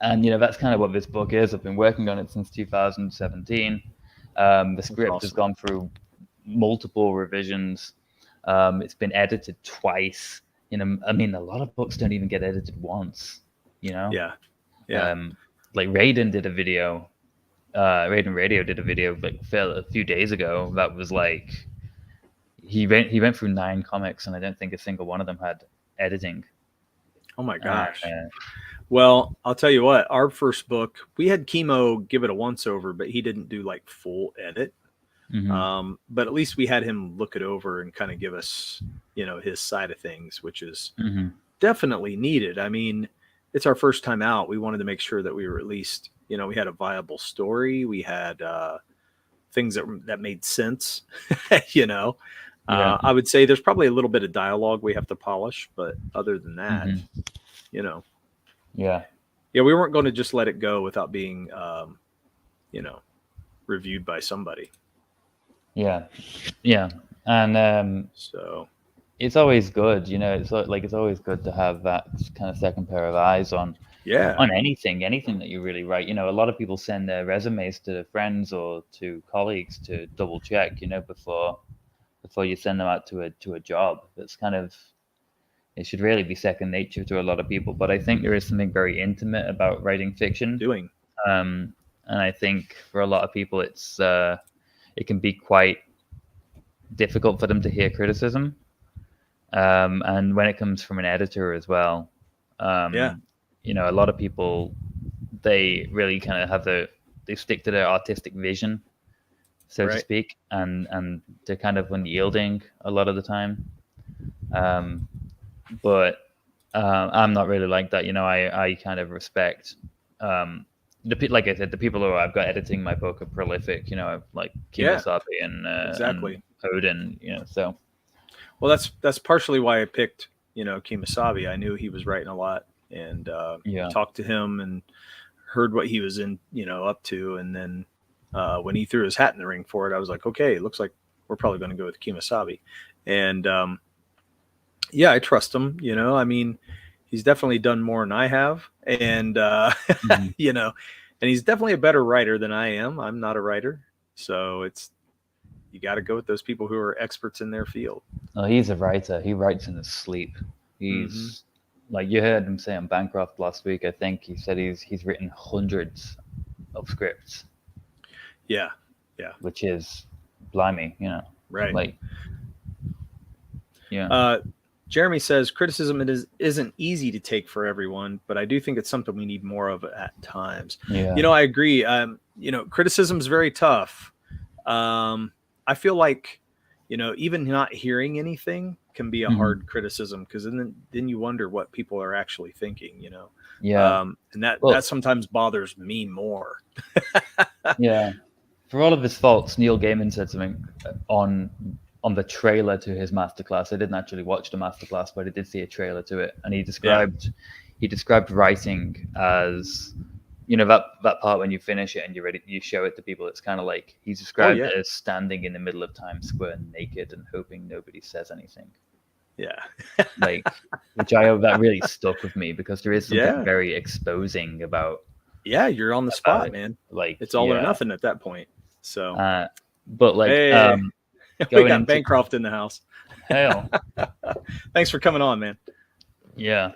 S2: And that's kind of what this book is. I've been working on it since 2017. The script has gone through multiple revisions. It's been edited twice. I mean, a lot of books don't even get edited once.
S1: Yeah.
S2: Like Raiden did a video. Raiden Radio did a video like a few days ago. That was like he went through 9 comics, and I don't think a single one of them had editing.
S1: Oh my gosh. Well, I'll tell you what, our first book, we had Chemo give it a once over, but he didn't do like full edit. But at least we had him look it over and kind of give us, his side of things, which is definitely needed. I mean, it's our first time out. We wanted to make sure that we were at least, we had a viable story. We had things that made sense, I would say there's probably a little bit of dialogue we have to polish, but other than that,
S2: Yeah,
S1: we weren't going to just let it go without being, reviewed by somebody.
S2: Yeah, and
S1: so
S2: it's always good, it's always good to have that kind of second pair of eyes on anything that you really write. A lot of people send their resumes to friends or to colleagues to double check, before you send them out to a job. That's kind of, it should really be second nature to a lot of people. But I think there is something very intimate about writing fiction. And I think for a lot of people, it can be quite difficult for them to hear criticism. And when it comes from an editor as well, a lot of people, they really kind of they stick to their artistic vision, so to speak, and they're kind of unyielding a lot of the time. But I'm not really like that. I kind of respect, like I said, the people who I've got editing my book are prolific, like Kemosabe and
S1: exactly.
S2: And Odin, so.
S1: Well, that's partially why I picked, Kemosabe. I knew he was writing a lot, and talked to him and heard what he was up to. And then when he threw his hat in the ring for it, I was like, okay, it looks like we're probably going to go with Kemosabe. And I trust him. I mean, he's definitely done more than I have, and and he's definitely a better writer than I am. I'm not a writer, so you got to go with those people who are experts in their field.
S2: Oh, he's a writer. He writes in his sleep. He's like, you heard him say on Bancroft last week. I think he said he's written hundreds of scripts.
S1: Yeah.
S2: Which is blimey,
S1: Right.
S2: Like,
S1: Jeremy says criticism isn't easy to take for everyone, but I do think it's something we need more of at times.
S2: Yeah.
S1: I agree. Criticism is very tough. I feel like, even not hearing anything can be a hard criticism, because then you wonder what people are actually thinking,
S2: Yeah.
S1: And that sometimes bothers me more.
S2: Yeah. For all of his faults, Neil Gaiman said something on the trailer to his masterclass. I didn't actually watch the masterclass, but I did see a trailer to it, and he described writing as, that part when you finish it and you're ready, you show it to people. It's kind of like he described it as standing in the middle of Times Square naked and hoping nobody says anything.
S1: Yeah.
S2: Like, that really stuck with me, because there is something very exposing about.
S1: Yeah, you're on the spot, man.
S2: Like,
S1: it's all or nothing at that point. So,
S2: but like,
S1: we got Bancroft in the house.
S2: Hail.
S1: Thanks for coming on, man.
S2: Yeah.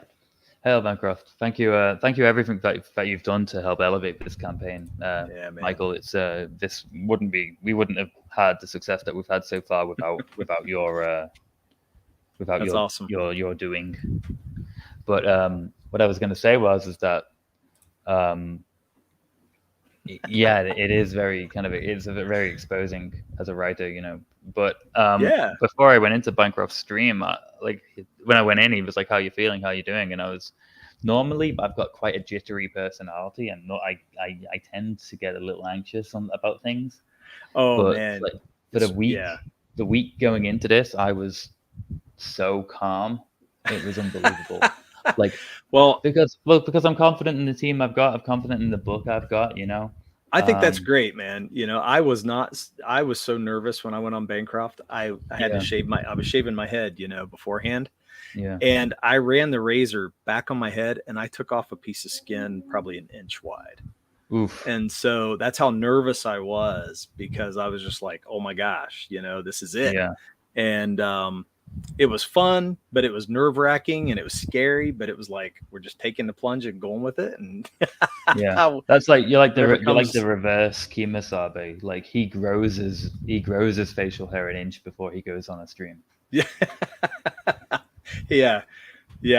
S2: Hail, Bancroft. Thank you everything that you've done to help elevate this campaign. Man. Michael, it's we wouldn't have had the success that we've had so far without your without
S1: That's awesome.
S2: your doing. But what I was going to say is that yeah, it is very it's very exposing as a writer, you know. But before I went into Bancroft's stream, like when I went in, he was like, "How you feeling? How you doing?" And I was normally I've got quite a jittery personality, and I tend to get a little anxious about things.
S1: Oh
S2: but
S1: man!
S2: Like for the week going into this, I was so calm. It was unbelievable. Like, because I'm confident in the team I've got. I'm confident in the book I've got. You know.
S1: I think that's great, man. You know, I was so nervous when I went on Bancroft. I had to I was shaving my head, you know, beforehand.
S2: Yeah.
S1: And I ran the razor back on my head and I took off a piece of skin probably an inch wide.
S2: Oof.
S1: And so that's how nervous I was, because I was just like, oh my gosh, you know, this is it.
S2: Yeah.
S1: And it was fun, but it was nerve wracking and it was scary, but it was like, we're just taking the plunge and going with it. And
S2: yeah, that's like, you're like the reverse Kemosabe. Like he grows his facial hair an inch before he goes on a stream.
S1: Yeah.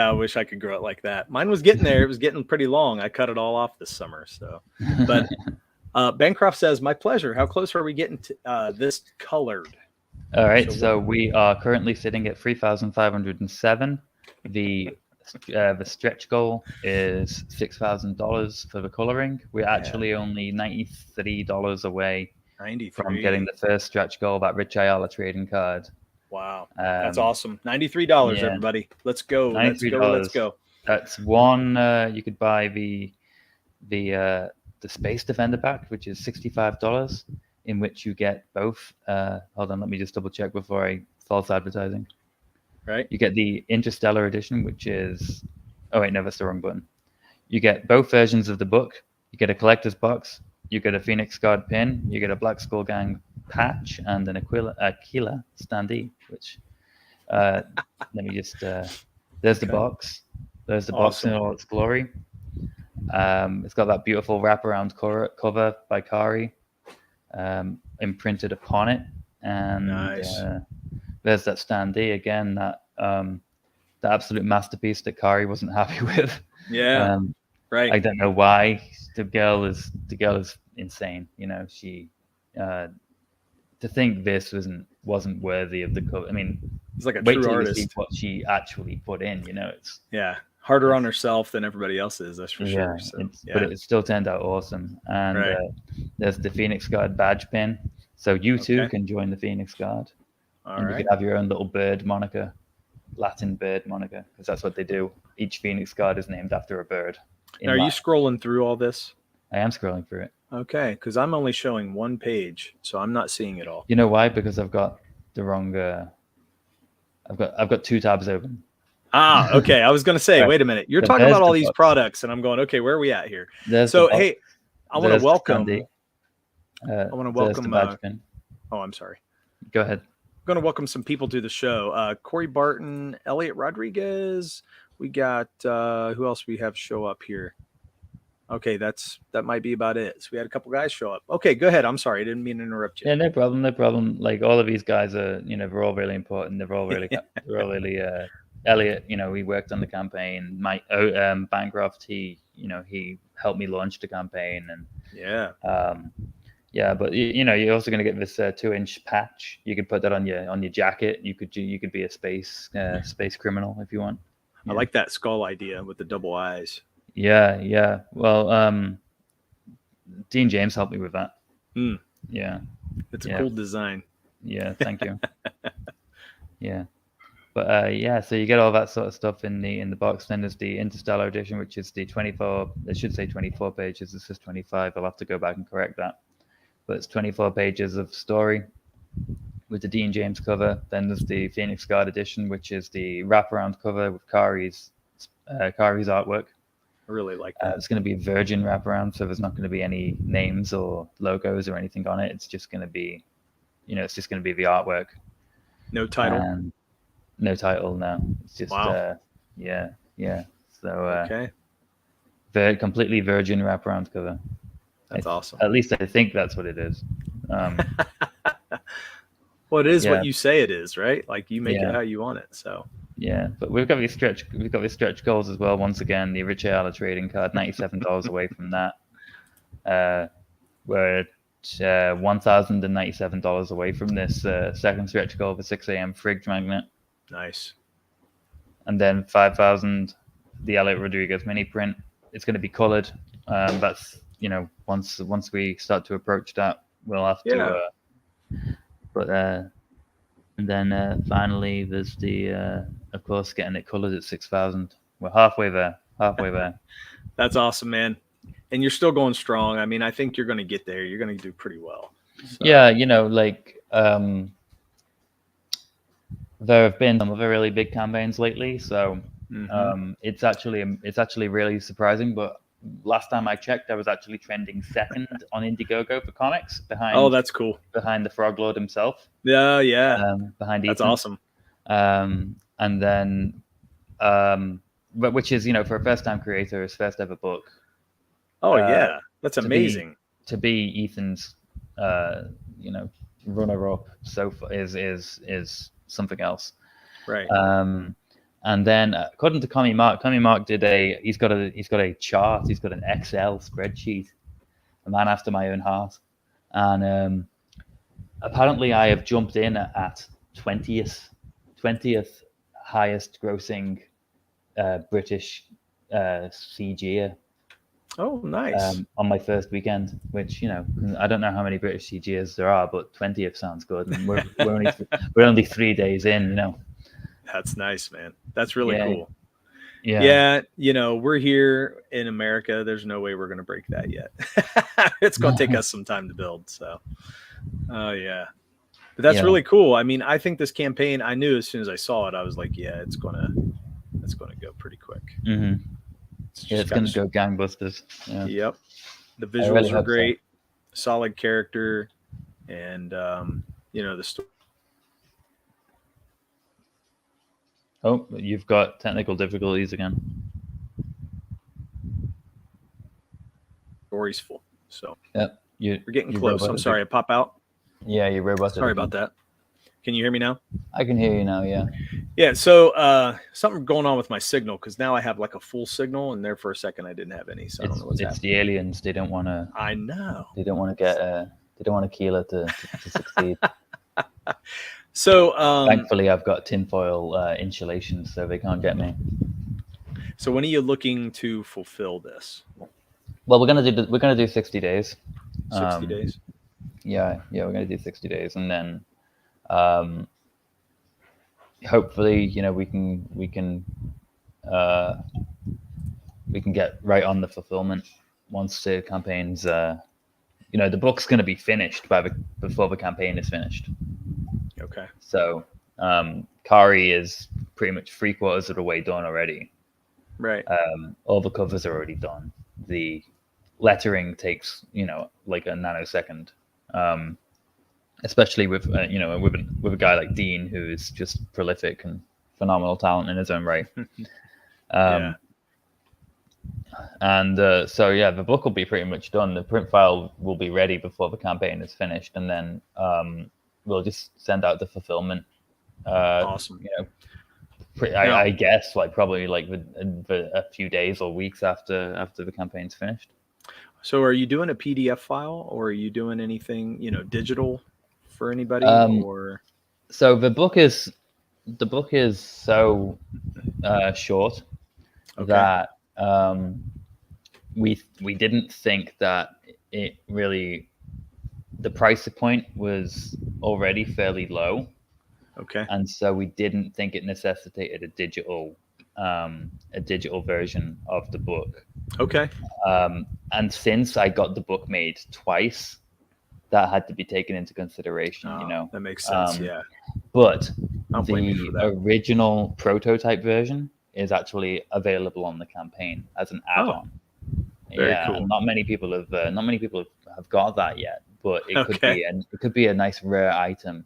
S1: I wish I could grow it like that. Mine was getting there. It was getting pretty long. I cut it all off this summer. So, but Bancroft says, "My pleasure. How close are we getting to this colored?"
S2: All right, so we are currently sitting at 3,507. The stretch goal is $6,000 for the coloring. We're actually only $93 away from getting the first stretch goal, that Rich Ayala trading card.
S1: Wow, that's awesome. $93, everybody. Let's go. Let's go.
S2: That's one. You could buy the Space Defender pack, which is $65. In which you get both. Hold on, let me just double check before I false advertising.
S1: Right.
S2: You get the Interstellar edition, which is. Oh wait, no, that's the wrong button. You get both versions of the book. You get a collector's box. You get a Phoenix Guard pin. You get a Black Skull Gang patch and an Aquila standee. Which, let me just. There's the box. There's the box in all its glory. It's got that beautiful wraparound cover by Kari. Imprinted upon it, and there's that standee again, that the absolute masterpiece that Kari wasn't happy with.
S1: Right.
S2: I don't know why. The girl is insane. You know, she to think this wasn't worthy of the cover. I mean,
S1: it's like a
S2: wait
S1: true
S2: till
S1: artist.
S2: You see what she actually put in. You know, it's
S1: harder on herself than everybody else is, that's for sure. So,
S2: but it still turned out awesome. And there's the Phoenix Guard badge pin, so you too can join the Phoenix Guard. You could have your own little bird moniker, Latin bird moniker, because that's what they do. Each Phoenix Guard is named after a bird.
S1: Now, are you scrolling through all this?
S2: I am scrolling through it.
S1: Okay, because I'm only showing one page, so I'm not seeing it all.
S2: You know why? Because I've got the wrong. I've got two tabs open.
S1: Okay. I was going to say, wait a minute. You're talking about all these products, and I'm going, okay, where are we at here? Hey, I want to welcome. I want to welcome. I'm sorry.
S2: Go ahead.
S1: I'm going to welcome some people to the show. Corey Barton, Elliot Rodriguez. We got who else we have show up here? Okay, that might be about it. So we had a couple guys show up. Okay, go ahead. I'm sorry, I didn't mean to interrupt you.
S2: Yeah, no problem. Like all of these guys are, you know, they're all really important. They're all really, Elliot, you know, we worked on the campaign. Mike Bancroft, he helped me launch the campaign, and but you know, you're also going to get this 2-inch patch. You could put that on your jacket. You could be a space criminal if you want.
S1: I like that skull idea with the double eyes.
S2: Yeah. Well, Dean James helped me with that. Yeah,
S1: it's a cool design.
S2: Yeah, thank you. Yeah. But so you get all that sort of stuff in the box. Then there's the Interstellar edition, which is the 24. It should say 24 pages. It says 25. I'll have to go back and correct that. But it's 24 pages of story with the Dean James cover. Then there's the Phoenix Guard edition, which is the wraparound cover with Kari's artwork.
S1: I really like that.
S2: It's going to be a virgin wraparound, so there's not going to be any names or logos or anything on it. It's just going to be, it's just going to be the artwork.
S1: No title.
S2: No title, no. It's just, yeah. So, the completely virgin wraparound cover.
S1: That's awesome.
S2: At least I think that's what it is.
S1: Well, Well, it is what you say it is, right? Like you make it how you want it. So
S2: yeah, but we've got these stretch goals as well. Once again, the Rich Ayala trading card, $97 away from that. We're at $1,097 away from this second stretch goal for 6 a.m. Frigg Magnet.
S1: Nice.
S2: And then 5,000, the Elliot Rodriguez mini print. It's going to be colored. That's once we start to approach that, we'll have to. But and then finally, there's the of course getting it colored at 6,000. We're halfway there.
S1: That's awesome, man. And you're still going strong. I mean, I think you're going to get there. You're going to do pretty well. So.
S2: Yeah, there have been some other really big campaigns lately, so it's actually really surprising. But last time I checked, I was actually trending second on Indiegogo for comics behind.
S1: Oh, that's cool.
S2: Behind the Frog Lord himself.
S1: Yeah.
S2: Behind Ethan.
S1: That's awesome.
S2: And then, but which is for a first-time creator, his first ever book.
S1: Oh yeah, that's amazing.
S2: To be Ethan's, runner-up so far is something else.
S1: Right.
S2: And then according to Commie Mark he's got a chart, he's got an Excel spreadsheet, a man after my own heart, and apparently I have jumped in at 20th highest grossing British CGer.
S1: Oh, nice.
S2: On my first weekend, which I don't know how many British CGers there are, but 20th sounds good. And we're only 3 days in,
S1: That's nice, man. That's really cool.
S2: Yeah.
S1: We're here in America. There's no way we're going to break that yet. It's going to take us some time to build. So, yeah. But that's really cool. I mean, I think this campaign, I knew as soon as I saw it, I was like, yeah, it's going to go pretty quick.
S2: Mm-hmm. It's going to go gangbusters. Yeah.
S1: Yep. The visuals are great. So. Solid character. And, the story.
S2: Oh, you've got technical difficulties again.
S1: Story's full. So
S2: we're
S1: getting close. I'm sorry, I pop out.
S2: Yeah, you're robotic.
S1: Sorry about that. Can you hear me now?
S2: I can hear you now, yeah.
S1: Yeah, so something going on with my signal because now I have like a full signal, and there for a second I didn't have any. So I don't know what's happening. It's
S2: the aliens. They don't want to.
S1: I know.
S2: They don't want to get. They don't want Aquila to succeed.
S1: So
S2: thankfully, I've got tinfoil insulation, so they can't get me.
S1: So when are you looking to fulfill this?
S2: Well, we're gonna do 60 days.
S1: 60 days.
S2: Yeah, we're gonna do 60 days, and then hopefully, we can get right on the fulfillment once the campaign's. The book's going to be finished before the campaign is finished.
S1: Okay.
S2: So Kari is pretty much 3/4 of the way done already.
S1: Right.
S2: All the covers are already done. The lettering takes like a nanosecond. Especially with with a guy like Dean, who is just prolific and phenomenal talent in his own right. And the book will be pretty much done. The print file will be ready before the campaign is finished, and then we'll just send out the fulfillment.
S1: Awesome.
S2: I guess probably a few days or weeks after the campaign's finished.
S1: So are you doing a PDF file, or are you doing anything digital for anybody? Or
S2: so the book is so short that we didn't think that it really, the price point was already fairly low.
S1: Okay.
S2: And so we didn't think it necessitated a digital version of the book.
S1: Okay.
S2: And since I got the book made twice, that had to be taken into consideration.
S1: That makes sense. Yeah.
S2: But the original prototype version is actually available on the campaign as an add-on.
S1: Very cool.
S2: And not many people have got that yet, but it could be a nice rare item.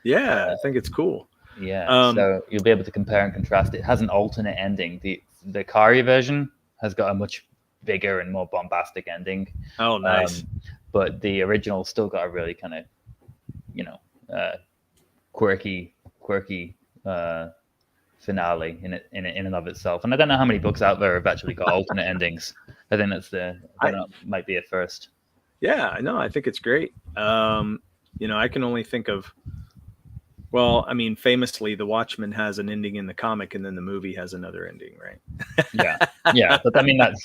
S1: Yeah, I think it's cool.
S2: Yeah. So you'll be able to compare and contrast. It has an alternate ending. The Kari version has got a much bigger and more bombastic ending.
S1: Oh, nice.
S2: But the original still got a really kind of, quirky finale in and of itself. And I don't know how many books out there have actually got alternate endings. I think might be a first.
S1: Yeah, I know. I think it's great. I can only think of, well, I mean, famously, The Watchmen has an ending in the comic, and then the movie has another ending, right?
S2: yeah. But I mean, that's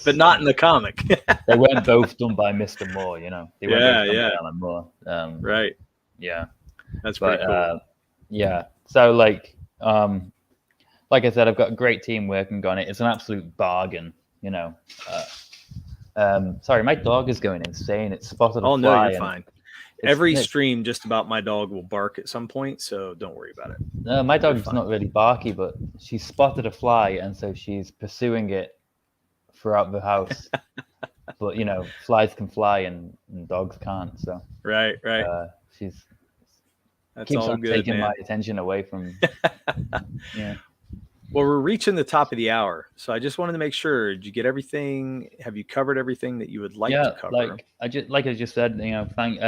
S1: but not in the comic.
S2: They weren't both done by Mr. Moore, They weren't both done by Alan Moore.
S1: Right.
S2: Yeah.
S1: That's pretty cool.
S2: Yeah. So like I said, I've got a great team working on it. It's an absolute bargain, Sorry, my dog is going insane. It's spotted a fly.
S1: Oh no, you're fine. Every stream, just about my dog will bark at some point, so don't worry about it.
S2: No, my dog's not really barky, but she spotted a fly, and so she's pursuing it throughout the house. But flies can fly, and dogs can't. So
S1: right.
S2: She's
S1: that's
S2: keeps
S1: all
S2: on
S1: good,
S2: taking
S1: man.
S2: my attention away from. Yeah.
S1: Well, we're reaching the top of the hour, so I just wanted to make sure. Did you get everything? Have you covered everything that you would like to cover?
S2: I just said, thank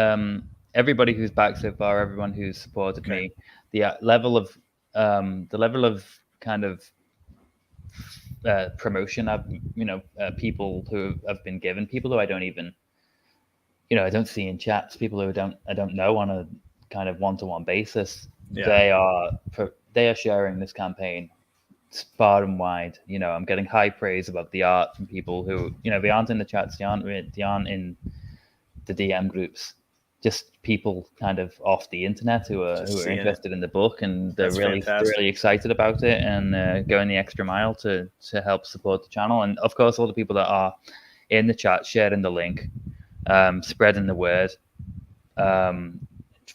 S2: everybody who's back so far, everyone who's supported me. The level of kind of promotion I've people who have been given, people who I don't even I don't see in chats, people who I don't know on a kind of one-to-one basis. Yeah. They are sharing this campaign far and wide. I'm getting high praise about the art from people who they aren't in the chats, they aren't in the DM groups, just people kind of off the internet who are interested in the book, and they're really excited about it, and going the extra mile to help support the channel. And of course, all the people that are in the chat, sharing the link, spreading the word,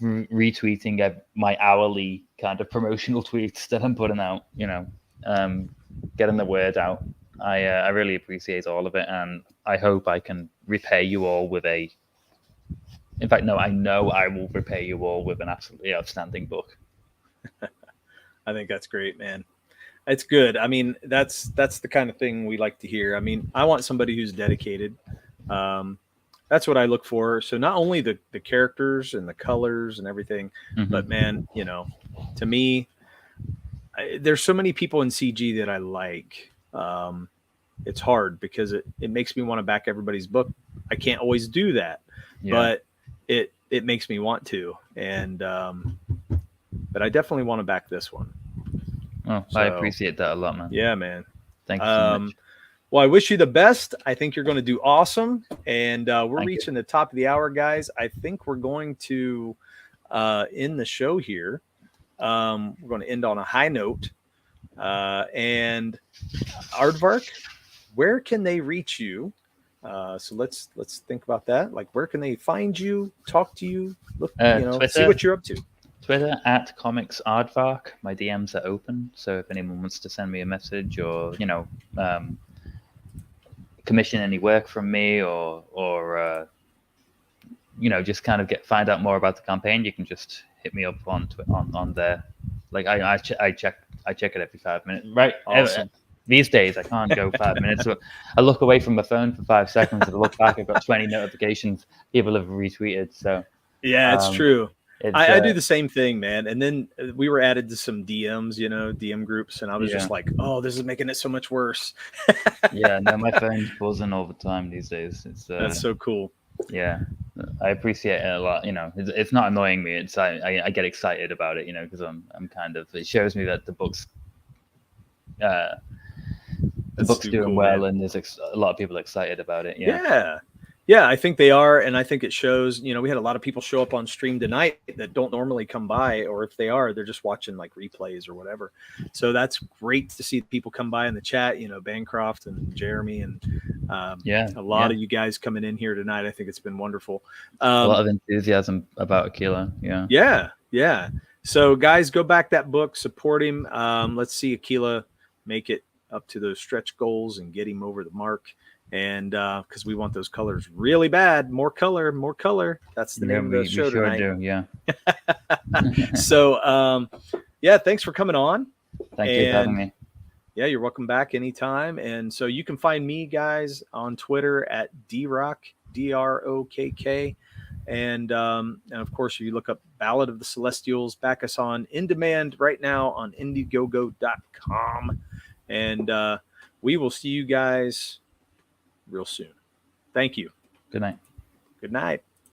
S2: retweeting my hourly kind of promotional tweets that I'm putting out, getting the word out. I really appreciate all of it, and I hope I can repay you all with in fact, no, I know I will repay you all with an absolutely outstanding book.
S1: I think that's great, man. It's good. I mean, that's the kind of thing we like to hear. I mean, I want somebody who's dedicated. That's what I look for. So not only the characters and the colors and everything, but man, to me, there's so many people in CG that I like. It's hard because it makes me want to back everybody's book. I can't always do that, but it makes me want to. And but I definitely want to back this one.
S2: Oh, so, I appreciate that a lot, man.
S1: Yeah, man.
S2: Thank you so much.
S1: Well, I wish you the best. I think you're going to do awesome. And we're reaching the top of the hour, guys. I think we're going to end the show here. We're going to end on a high note. And Aardvark, where can they reach you? So let's think about that. Like, where can they find you, talk to you, look,
S2: Twitter,
S1: see what you're up to?
S2: Twitter @Comics Aardvark. My DMs are open, so if anyone wants to send me a message or commission any work from me or just kind of find out more about the campaign, you can just hit me up on there. Like I check it every 5 minutes. Right.
S1: Awesome.
S2: These days I can't go 5 minutes. So I look away from my phone for 5 seconds. If I look back, I've got 20 notifications people have retweeted. So
S1: yeah, it's true. I do the same thing, man. And then we were added to some DMs, DM groups, and I was just like, oh, this is making it so much worse.
S2: Yeah, no, my phone's buzzing all the time these days.
S1: That's so cool.
S2: Yeah, I appreciate it a lot. It's not annoying me. It's I get excited about it, because I'm kind of, it shows me that the book's doing cool, well, man. And there's a lot of people excited about it.
S1: Yeah, I think they are, and I think it shows. We had a lot of people show up on stream tonight that don't normally come by, or if they are, they're just watching like replays or whatever. So that's great to see people come by in the chat. Bancroft and Jeremy and a lot of you guys coming in here tonight. I think it's been wonderful.
S2: A lot of enthusiasm about Aquila.
S1: Yeah. So guys, go back that book, support him. Let's see Aquila make it up to those stretch goals and get him over the mark. And because we want those colors really bad, more color. That's the name of the show tonight.
S2: Do, yeah.
S1: So thanks for coming on.
S2: Thank you for having me.
S1: Yeah, you're welcome back anytime. And so you can find me, guys, on Twitter @DROK, DROKK. And of course, if you look up Ballad of the Celestials, back us on In Demand right now on Indiegogo.com. And we will see you guys real soon. Thank you.
S2: Good night.
S1: Good night.